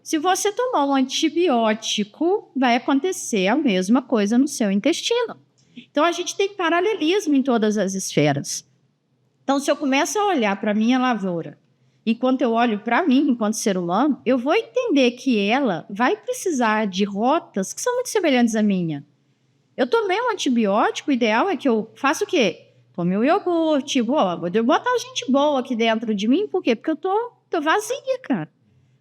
[SPEAKER 4] Se você tomar um antibiótico, vai acontecer a mesma coisa no seu intestino. Então, a gente tem paralelismo em todas as esferas. Então, se eu começo a olhar para a minha lavoura, enquanto eu olho para mim, enquanto ser humano, eu vou entender que ela vai precisar de rotas que são muito semelhantes à minha. Eu tomei um antibiótico, o ideal é que eu faça o quê? Tome um iogurte, vou botar gente boa aqui dentro de mim, por quê? Porque eu tô vazia, cara.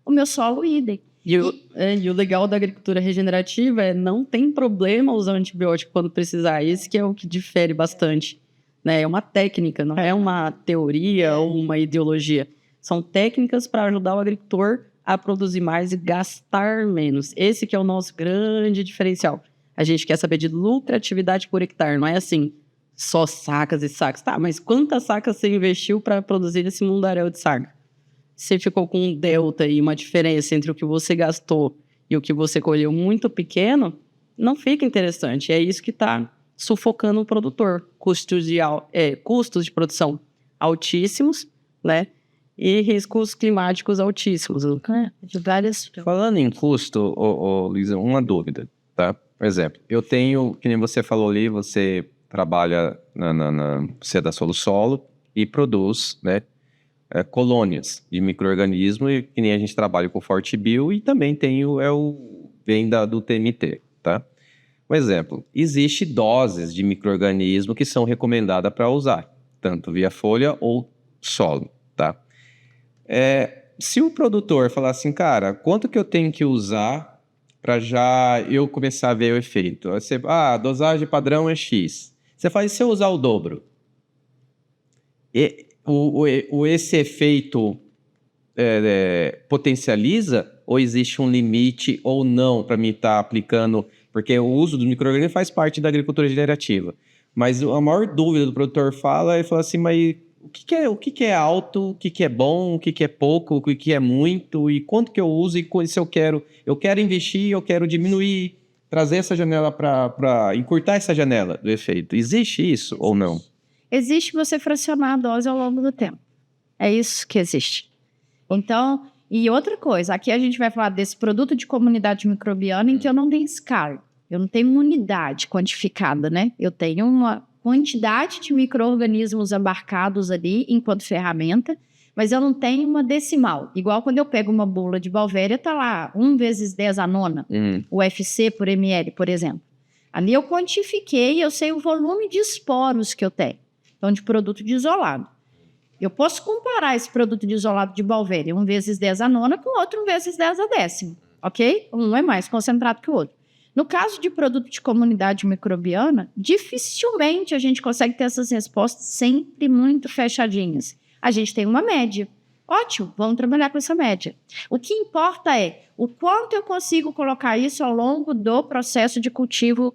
[SPEAKER 4] O meu solo idem.
[SPEAKER 3] E o legal da agricultura regenerativa é não tem problema usar antibiótico quando precisar. Esse que é o que difere bastante. né? É uma técnica, não é uma teoria ou uma ideologia. São técnicas para ajudar o agricultor a produzir mais e gastar menos. Esse que é o nosso grande diferencial. A gente quer saber de lucratividade por hectare, não é assim, só sacas e sacas. Tá, mas quantas sacas você investiu para produzir esse mundaréu de saca? Você ficou com um delta e uma diferença entre o que você gastou e o que você colheu muito pequeno, não fica interessante. É isso que está sufocando o produtor. Custos de produção altíssimos, né? E riscos climáticos altíssimos.
[SPEAKER 4] De várias...
[SPEAKER 2] Falando em custo, Luísa, uma dúvida, tá? Por exemplo, eu tenho, que nem você falou ali, você trabalha você é da Solo Solo e produz, né, colônias de micro-organismos, e que nem a gente trabalha com o ForteBio e também tem vem do TMT, tá? Por exemplo, existe doses de micro-organismo que são recomendadas para usar, tanto via folha ou solo, tá? Se o produtor falar assim, cara, quanto que eu tenho que usar para já eu começar a ver o efeito? A dosagem padrão é X. Você faz, se eu usar o dobro, esse efeito potencializa ou existe um limite ou não para mim estar aplicando? Porque o uso do micro-organismo faz parte da agricultura regenerativa. Mas a maior dúvida do produtor ele fala assim, mas o que é alto, o que é bom, o que é pouco, o que é muito, e quanto que eu uso, e se eu quero investir, eu quero diminuir, trazer essa janela para encurtar essa janela do efeito. Existe isso ou não?
[SPEAKER 4] Existe você fracionar a dose ao longo do tempo. É isso que existe. Então, e outra coisa, aqui a gente vai falar desse produto de comunidade microbiana em que eu não tenho escala, eu não tenho uma unidade quantificada, né? Eu tenho uma quantidade de micro-organismos embarcados ali enquanto ferramenta, mas eu não tenho uma decimal. Igual quando eu pego uma bula de Balvéria, tá lá 1 vezes 10 a nona, o UFC por ml, por exemplo. Ali eu quantifiquei, eu sei o volume de esporos que eu tenho. Então, de produto de isolado. Eu posso comparar esse produto de isolado de Balvéria, 1 vezes 10 a nona, com outro 1 vezes 10 a décimo, ok? Um é mais concentrado que o outro. No caso de produto de comunidade microbiana, dificilmente a gente consegue ter essas respostas sempre muito fechadinhas. A gente tem uma média. Ótimo, vamos trabalhar com essa média. O que importa é o quanto eu consigo colocar isso ao longo do processo de cultivo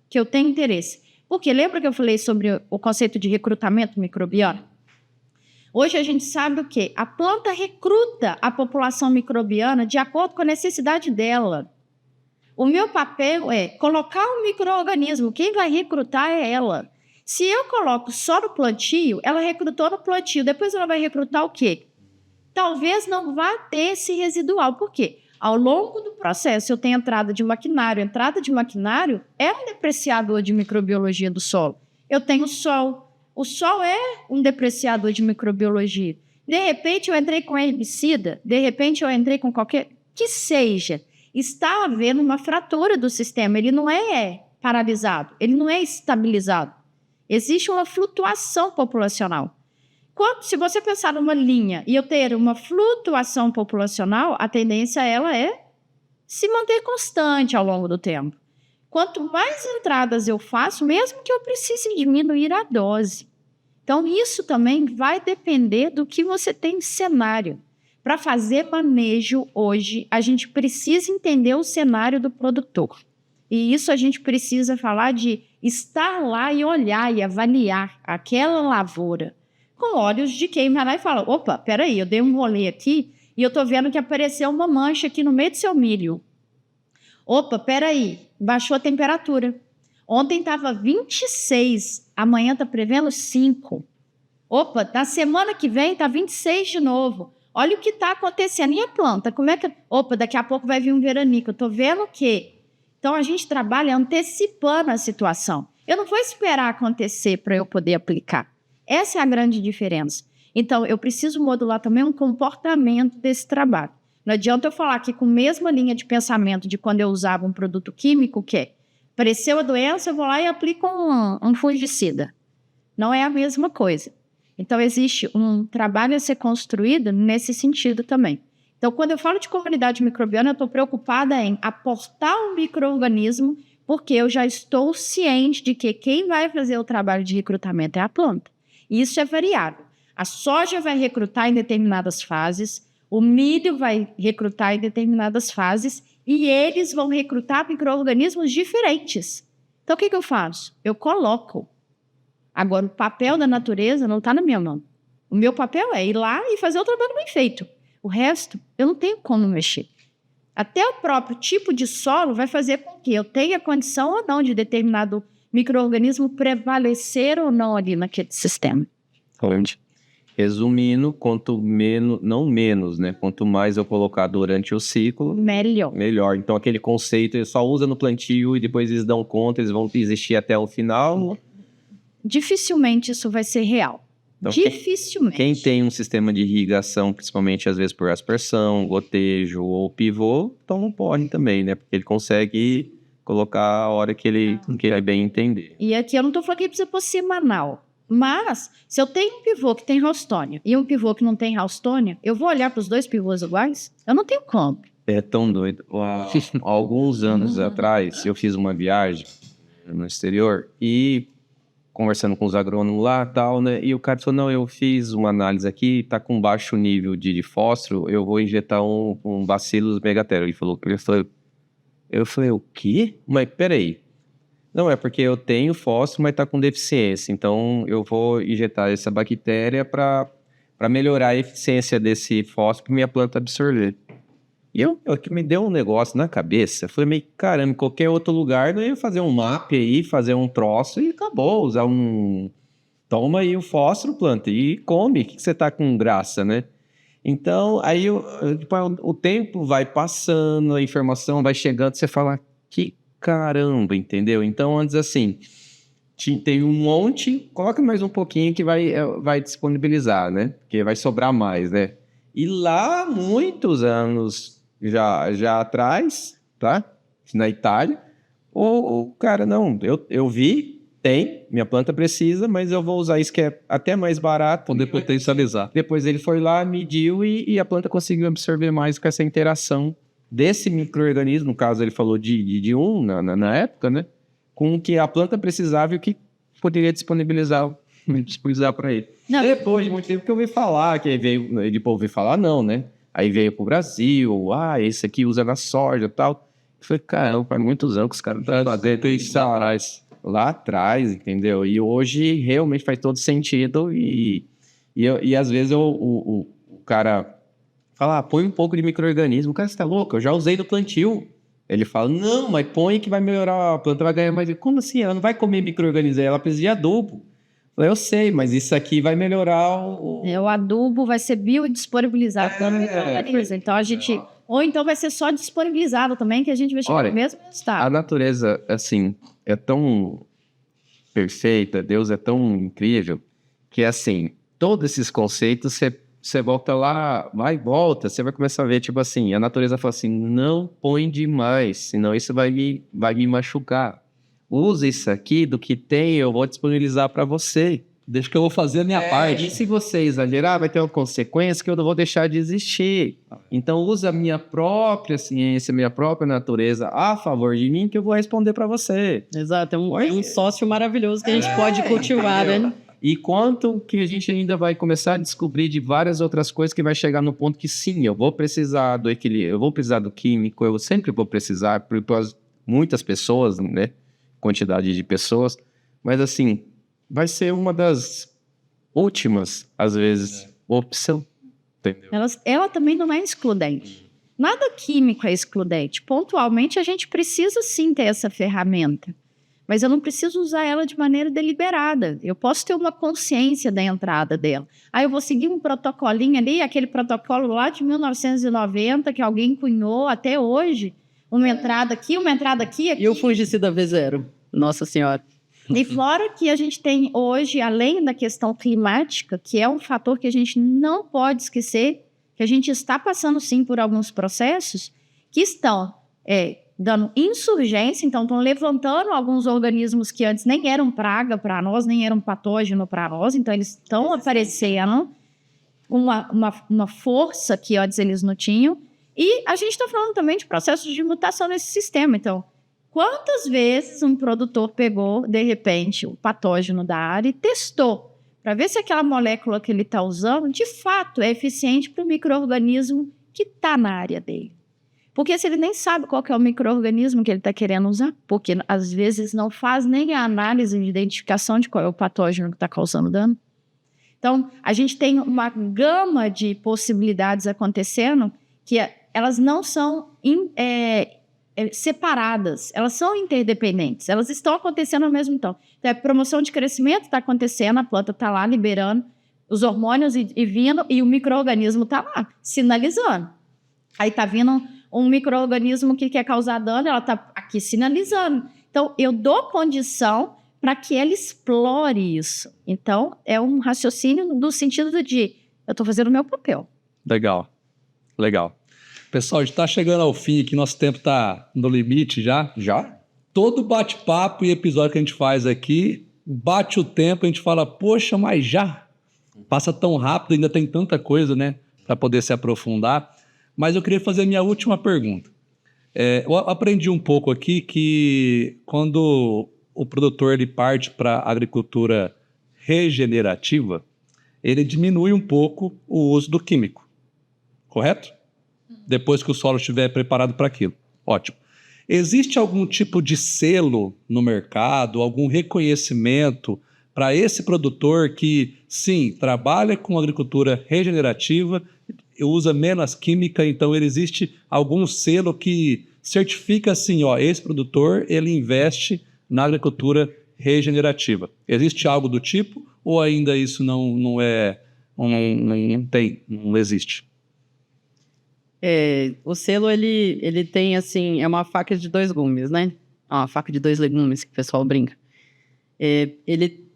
[SPEAKER 4] que eu tenho interesse. Porque lembra que eu falei sobre o conceito de recrutamento microbiano? Hoje a gente sabe o quê? A planta recruta a população microbiana de acordo com a necessidade dela. O meu papel é colocar um micro-organismo. Quem vai recrutar é ela. Se eu coloco só no plantio, ela recrutou no plantio. Depois ela vai recrutar o quê? Talvez não vá ter esse residual. Por quê? Ao longo do processo, eu tenho entrada de maquinário. Entrada de maquinário é um depreciador de microbiologia do solo. Eu tenho sol. O sol é um depreciador de microbiologia. De repente, eu entrei com herbicida. De repente, eu entrei com qualquer... que seja. Está havendo uma fratura do sistema. Ele não é paralisado. Ele não é estabilizado. Existe uma flutuação populacional. Se você pensar numa linha e eu ter uma flutuação populacional, a tendência ela é se manter constante ao longo do tempo. Quanto mais entradas eu faço, mesmo que eu precise diminuir a dose. Então, isso também vai depender do que você tem de cenário. Para fazer manejo hoje, a gente precisa entender o cenário do produtor. E isso a gente precisa falar de estar lá e olhar e avaliar aquela lavoura com olhos de quem vai lá e fala, opa, peraí, eu dei um rolê aqui e eu estou vendo que apareceu uma mancha aqui no meio do seu milho. Opa, peraí, baixou a temperatura. Ontem estava 26, amanhã está prevendo 5. Opa, na semana que vem está 26 de novo. Olha o que está acontecendo. E a planta? Como é que... Opa, daqui a pouco vai vir um veranico. Eu estou vendo o quê? Então, a gente trabalha antecipando a situação. Eu não vou esperar acontecer para eu poder aplicar. Essa é a grande diferença. Então, eu preciso modular também um comportamento desse trabalho. Não adianta eu falar que com a mesma linha de pensamento de quando eu usava um produto químico, que é, apareceu a doença, eu vou lá e aplico um fungicida. Não é a mesma coisa. Então, existe um trabalho a ser construído nesse sentido também. Então, quando eu falo de comunidade microbiana, eu estou preocupada em aportar um micro-organismo porque eu já estou ciente de que quem vai fazer o trabalho de recrutamento é a planta. E isso é variável. A soja vai recrutar em determinadas fases, o milho vai recrutar em determinadas fases e eles vão recrutar micro-organismos diferentes. Então, o que eu faço? Eu coloco. Agora, o papel da natureza não está na minha mão. O meu papel é ir lá e fazer o trabalho bem feito. O resto, eu não tenho como mexer. Até o próprio tipo de solo vai fazer com que eu tenha condição ou não de determinado micro-organismo prevalecer ou não ali naquele sistema.
[SPEAKER 2] Resumindo, quanto menos, não menos, né? Quanto mais eu colocar durante o ciclo, melhor. Então, aquele conceito, ele só usa no plantio e depois eles dão conta, eles vão existir até o final.
[SPEAKER 4] Dificilmente isso vai ser real.
[SPEAKER 2] Então,
[SPEAKER 4] dificilmente.
[SPEAKER 2] Quem tem um sistema de irrigação, principalmente às vezes por aspersão, gotejo ou pivô, então não pode também, né? Porque ele consegue colocar a hora que ele vai bem entender.
[SPEAKER 4] E aqui eu não estou falando que precisa pôr semanal. Mas, se eu tenho um pivô que tem Ralstónia e um pivô que não tem Ralstónia, eu vou olhar para os dois pivôs iguais? Eu não tenho como.
[SPEAKER 2] É tão doido. Há alguns anos atrás, eu fiz uma viagem no exterior e conversando com os agrônomos lá e tal, né? E o cara falou, não, eu fiz uma análise aqui, tá com baixo nível de fósforo, eu vou injetar um Bacillus megaterium. Ele falou, eu falei, o quê? Mas peraí. Não, é porque eu tenho fósforo, mas tá com deficiência. Então, eu vou injetar essa bactéria para melhorar a eficiência desse fósforo para minha planta absorver. E eu que me deu um negócio na cabeça. Eu falei, meio caramba, em qualquer outro lugar, eu ia fazer um map aí, fazer um troço e acabou. Usar toma aí o fósforo, planta, e come. O que você tá com graça, né? Então, aí o tempo vai passando, a informação vai chegando, você fala, que caramba, entendeu? Então, antes assim, tem um monte, coloca mais um pouquinho que vai disponibilizar, né? Porque vai sobrar mais, né? E lá, muitos anos já atrás, tá? Na Itália, o cara, não, eu vi, minha planta precisa, mas eu vou usar isso que é até mais barato.
[SPEAKER 1] Poder potencializar.
[SPEAKER 2] Depois ele foi lá, mediu e a planta conseguiu absorver mais com essa interação desse micro-organismo, no caso ele falou de na época, né? Com o que a planta precisava e o que poderia disponibilizar para ele. Não. Depois de muito tempo que eu ouvi falar, que veio, depois ouvi falar, não, né? Aí veio pro Brasil, esse aqui usa na soja e tal. Eu falei, caramba, faz muitos anos que os caras estão fazendo isso lá atrás, entendeu? E hoje realmente faz todo sentido e às vezes o cara fala, põe um pouco de micro-organismo. O cara, você tá louco? Eu já usei no plantio. Ele fala, não, mas põe que vai melhorar, a planta vai ganhar mais. Como assim? Ela não vai comer micro-organismo, ela precisa de adubo. Eu sei, mas isso aqui vai melhorar
[SPEAKER 4] o adubo vai ser biodisponibilizado pelo micro-organismo. Então a gente... Ou então vai ser só disponibilizado também, que a gente vai chegar no mesmo estado.
[SPEAKER 2] A natureza, assim, é tão perfeita, Deus é tão incrível, que, assim, todos esses conceitos, você volta lá, vai e volta, você vai começar a ver, tipo assim, a natureza fala assim, não põe demais, senão isso vai me machucar. Usa isso aqui, do que tem, eu vou disponibilizar para você.
[SPEAKER 1] Deixa que eu vou fazer a minha parte.
[SPEAKER 2] E se você exagerar, vai ter uma consequência que eu não vou deixar de existir. Então, usa a minha própria ciência, minha própria natureza a favor de mim, que eu vou responder para você.
[SPEAKER 3] Exato, é um sócio maravilhoso que a gente pode cultivar, né?
[SPEAKER 2] E quanto que a gente ainda vai começar a descobrir de várias outras coisas que vai chegar no ponto que sim, eu vou precisar do equilíbrio, eu vou precisar do químico, eu sempre vou precisar, por muitas pessoas, né? Quantidade de pessoas, mas assim, vai ser uma das últimas, às vezes, opção. Entendeu?
[SPEAKER 4] Ela também não é excludente. Nada químico é excludente. Pontualmente, a gente precisa sim ter essa ferramenta, mas eu não preciso usar ela de maneira deliberada. Eu posso ter uma consciência da entrada dela. Aí eu vou seguir um protocolinho ali, aquele protocolo lá de 1990, que alguém cunhou até hoje. Uma entrada aqui.
[SPEAKER 3] E o fungicida V0, Nossa Senhora.
[SPEAKER 4] E fora que a gente tem hoje, além da questão climática, que é um fator que a gente não pode esquecer, que a gente está passando sim por alguns processos que estão dando insurgência, então estão levantando alguns organismos que antes nem eram praga para nós, nem eram patógeno para nós, então eles estão aparecendo uma força que antes eles não tinham. E a gente está falando também de processos de mutação nesse sistema. Então, Quantas vezes um produtor pegou, de repente, o patógeno da área e testou para ver se aquela molécula que ele está usando, de fato, é eficiente para o micro-organismo que está na área dele. Porque se ele nem sabe qual que é o micro-organismo que ele está querendo usar, porque às vezes não faz nem a análise de identificação de qual é o patógeno que está causando dano. Então, a gente tem uma gama de possibilidades acontecendo que elas não são separadas, elas são interdependentes, elas estão acontecendo ao mesmo tempo. Então, a promoção de crescimento está acontecendo, a planta está lá liberando os hormônios e vindo, e o micro-organismo está lá, sinalizando. Aí está vindo um micro-organismo que quer causar dano, ela está aqui sinalizando. Então, eu dou condição para que ela explore isso. Então, é um raciocínio no sentido de eu estou fazendo o meu papel.
[SPEAKER 1] Legal. Pessoal, a gente está chegando ao fim aqui, nosso tempo está no limite já.
[SPEAKER 2] Já?
[SPEAKER 1] Todo bate-papo e episódio que a gente faz aqui, bate o tempo, a gente fala, poxa, mas já? Passa tão rápido, ainda tem tanta coisa, né, para poder se aprofundar. Mas eu queria fazer a minha última pergunta. Eu aprendi um pouco aqui que quando o produtor ele parte para a agricultura regenerativa, ele diminui um pouco o uso do químico, correto? Depois que o solo estiver preparado para aquilo. Ótimo. Existe algum tipo de selo no mercado, algum reconhecimento para esse produtor que, sim, trabalha com agricultura regenerativa, usa menos química, então existe algum selo que certifica assim, ó, esse produtor ele investe na agricultura regenerativa. Existe algo do tipo ou ainda isso não existe?
[SPEAKER 3] O selo, ele tem, assim, é uma faca de dois gumes, né? Uma faca de dois legumes, que o pessoal brinca. Ele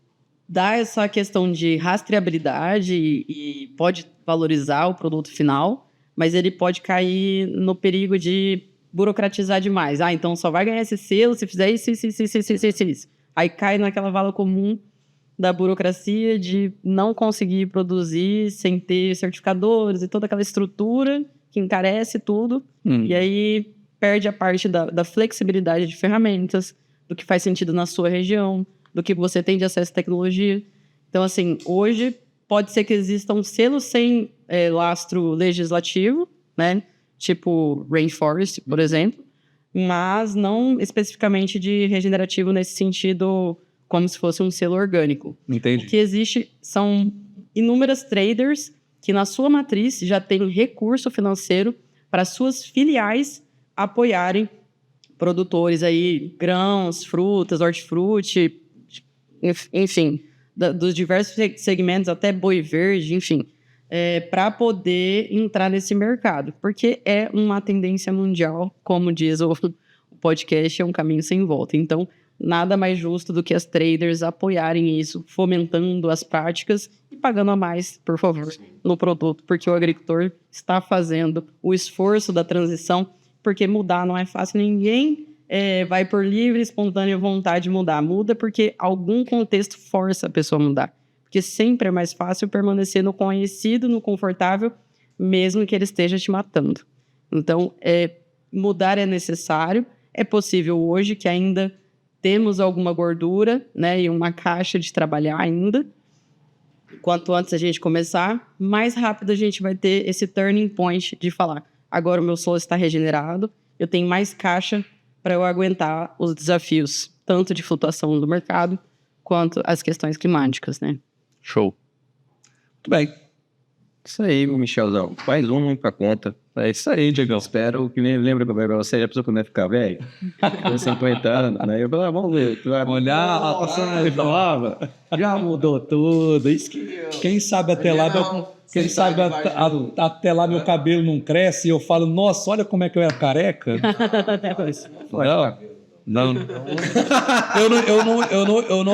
[SPEAKER 3] dá essa questão de rastreabilidade e pode valorizar o produto final, mas ele pode cair no perigo de burocratizar demais. Então só vai ganhar esse selo se fizer isso. Aí cai naquela vala comum da burocracia de não conseguir produzir sem ter certificadores e toda aquela estrutura que encarece tudo. E aí perde a parte da flexibilidade de ferramentas, do que faz sentido na sua região, do que você tem de acesso à tecnologia. Então, assim, hoje pode ser que exista um selo sem lastro legislativo, né? Tipo Rainforest, por exemplo, mas não especificamente de regenerativo nesse sentido, como se fosse um selo orgânico.
[SPEAKER 1] Entendi.
[SPEAKER 3] O que existe são inúmeras traders que na sua matriz já tem recurso financeiro para suas filiais apoiarem produtores aí, grãos, frutas, hortifruti, enfim, dos diversos segmentos, até boi verde, enfim, para poder entrar nesse mercado, porque é uma tendência mundial, como diz o podcast, é um caminho sem volta. Então, nada mais justo do que as traders apoiarem isso, fomentando as práticas e pagando a mais, por favor, no produto, porque o agricultor está fazendo o esforço da transição, porque mudar não é fácil, ninguém vai por livre, espontânea vontade de mudar. Muda porque algum contexto força a pessoa a mudar. Porque sempre é mais fácil permanecer no conhecido, no confortável, mesmo que ele esteja te matando. Então, mudar é necessário. É possível hoje que ainda temos alguma gordura, né, e uma caixa de trabalhar ainda. Quanto antes a gente começar, mais rápido a gente vai ter esse turning point de falar, agora o meu solo está regenerado, eu tenho mais caixa para eu aguentar os desafios, tanto de flutuação do mercado, quanto as questões climáticas, né?
[SPEAKER 1] Show. Muito bem.
[SPEAKER 2] Isso aí, Michelzão. Mais um pra conta.
[SPEAKER 1] É isso aí, Diegão.
[SPEAKER 2] Espero que lembra como é pra você, já pensou quando vai ficar velho? Com 50 anos, né? Eu falei, vamos ver.
[SPEAKER 1] Olhar,
[SPEAKER 2] ele falava, já mudou tudo. Isso que
[SPEAKER 1] quem sabe até lá, até lá meu cabelo não cresce e eu falo, nossa, olha como é que eu era careca. Não.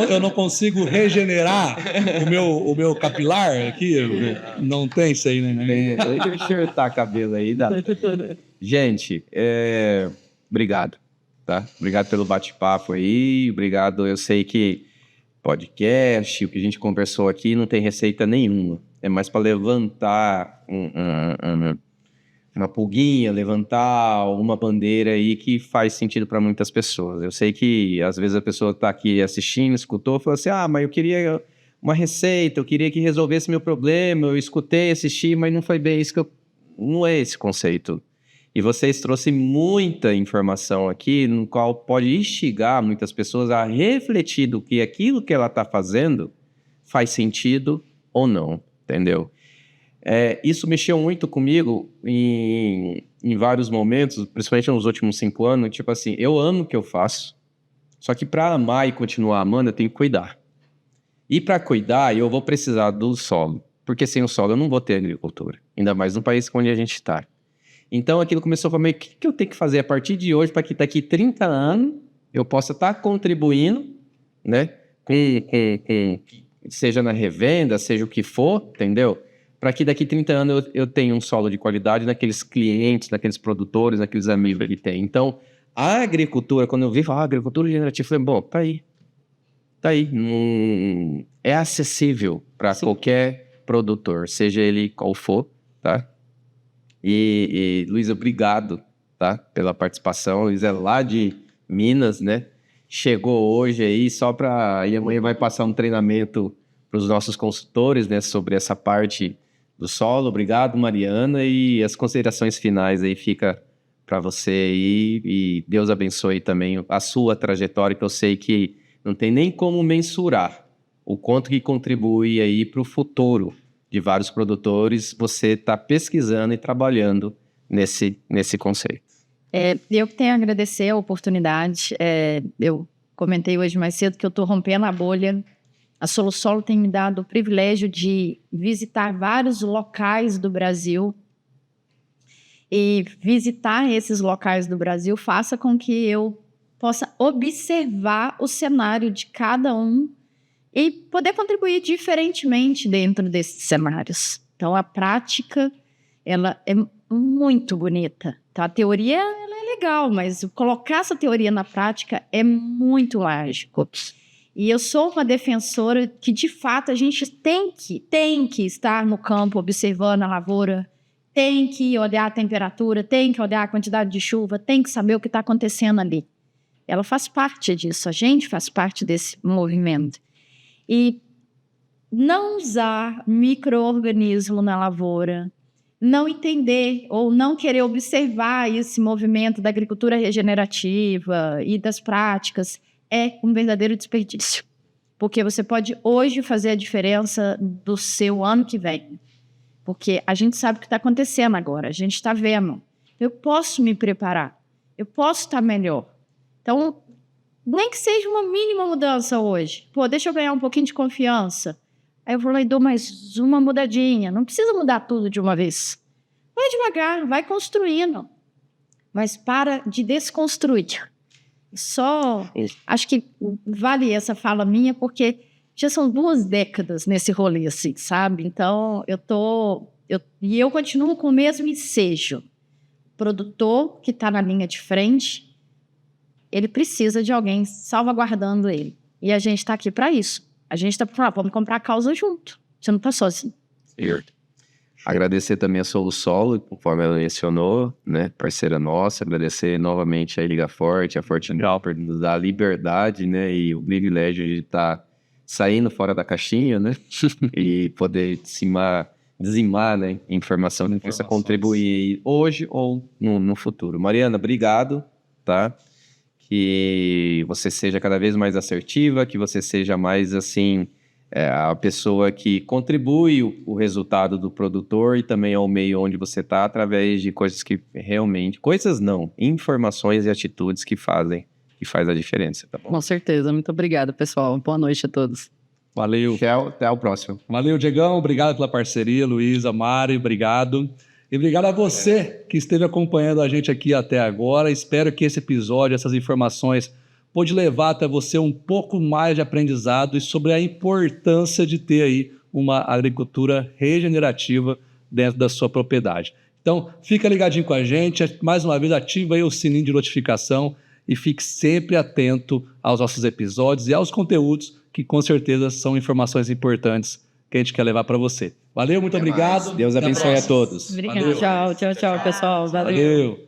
[SPEAKER 1] Eu não consigo regenerar o meu capilar aqui. Não tem isso aí, né?
[SPEAKER 2] Deixa eu enxertar cabelo aí. Gente, obrigado, tá? Obrigado pelo bate-papo aí. Obrigado, eu sei que podcast, o que a gente conversou aqui não tem receita nenhuma. É mais para levantar uma pulguinha, levantar uma bandeira aí que faz sentido para muitas pessoas. Eu sei que às vezes a pessoa está aqui assistindo, escutou, falou assim, mas eu queria uma receita, eu queria que resolvesse meu problema, eu escutei, assisti, mas não foi bem isso não é esse conceito. E vocês trouxeram muita informação aqui, no qual pode instigar muitas pessoas a refletir do que aquilo que ela está fazendo faz sentido ou não, entendeu? Isso mexeu muito comigo em vários momentos, principalmente nos últimos 5 anos, tipo assim, eu amo o que eu faço, só que para amar e continuar amando, eu tenho que cuidar. E para cuidar, eu vou precisar do solo, porque sem o solo eu não vou ter agricultura, ainda mais no país onde a gente está. Então aquilo começou a falar, o que eu tenho que fazer a partir de hoje para que daqui 30 anos eu possa estar contribuindo, né, seja na revenda, seja o que for, entendeu? Para que daqui 30 anos eu tenha um solo de qualidade naqueles clientes, naqueles produtores, naqueles amigos que tem. Então, a agricultura, quando eu vi falar agricultura regenerativa, eu falei, bom, tá aí. É acessível para qualquer produtor, seja ele qual for, tá? E Luísa, obrigado, tá? Pela participação. Luísa é lá de Minas, né? Chegou hoje aí só para... E amanhã vai passar um treinamento para os nossos consultores, né? Sobre essa parte do solo. Obrigado, Mariana. E as considerações finais aí fica para você aí. E Deus abençoe também a sua trajetória, que eu sei que não tem nem como mensurar o quanto que contribui aí para o futuro de vários produtores, você está pesquisando e trabalhando nesse conceito.
[SPEAKER 4] Eu tenho a agradecer a oportunidade. Eu comentei hoje mais cedo que eu estou rompendo a bolha. A Solusolo tem me dado o privilégio de visitar vários locais do Brasil. E visitar esses locais do Brasil faça com que eu possa observar o cenário de cada um e poder contribuir diferentemente dentro desses cenários. Então, a prática, ela é muito bonita. Então, a teoria, ela é legal, mas colocar essa teoria na prática é muito mágico. E eu sou uma defensora que, de fato, a gente tem que estar no campo observando a lavoura, tem que olhar a temperatura, tem que olhar a quantidade de chuva, tem que saber o que está acontecendo ali. Ela faz parte disso, a gente faz parte desse movimento. E não usar micro-organismo na lavoura, não entender ou não querer observar esse movimento da agricultura regenerativa e das práticas é um verdadeiro desperdício. Porque você pode hoje fazer a diferença do seu ano que vem. Porque a gente sabe o que está acontecendo agora, a gente está vendo. Eu posso me preparar, eu posso estar melhor. Então, nem que seja uma mínima mudança hoje. Deixa eu ganhar um pouquinho de confiança. Aí eu vou lá e dou mais uma mudadinha. Não precisa mudar tudo de uma vez. Vai devagar, vai construindo. Mas para de desconstruir. Acho que vale essa fala minha, porque já são 2 décadas nesse rolê, assim, sabe? Então, eu continuo com o mesmo ensejo. Produtor que está na linha de frente, ele precisa de alguém salvaguardando ele. E a gente está aqui para isso. A gente está para falar, vamos comprar a causa junto. Você não está sozinho.
[SPEAKER 2] Certo. Agradecer também a Solusolo, conforme ela mencionou, né, parceira nossa. Agradecer novamente a Liga Forte, a Forte por nos dar a liberdade, né, e o privilégio de estar saindo fora da caixinha, né, e poder dizimar, né, informação que possa contribuir hoje ou no futuro. Mariana, obrigado, tá? Que você seja cada vez mais assertiva, que você seja mais, assim, a pessoa que contribui o resultado do produtor e também ao meio onde você está, através de coisas que realmente... Coisas não, informações e atitudes que faz a diferença, tá bom?
[SPEAKER 3] Com certeza. Muito obrigada, pessoal. Boa noite a todos.
[SPEAKER 1] Valeu.
[SPEAKER 2] Até o próximo.
[SPEAKER 1] Valeu, Diegão. Obrigado pela parceria. Luísa, Mário, obrigado. E obrigado a você que esteve acompanhando a gente aqui até agora. Espero que esse episódio, essas informações, pode levar até você um pouco mais de aprendizado e sobre a importância de ter aí uma agricultura regenerativa dentro da sua propriedade. Então, fica ligadinho com a gente. Mais uma vez, ativa aí o sininho de notificação e fique sempre atento aos nossos episódios e aos conteúdos que, com certeza, são informações importantes que a gente quer levar para você. Valeu, muito obrigado.
[SPEAKER 2] Deus
[SPEAKER 1] Até a
[SPEAKER 2] abençoe a
[SPEAKER 1] próxima.
[SPEAKER 2] todos.
[SPEAKER 4] Obrigada.
[SPEAKER 1] Valeu.
[SPEAKER 3] Tchau, pessoal. Valeu.
[SPEAKER 1] Valeu.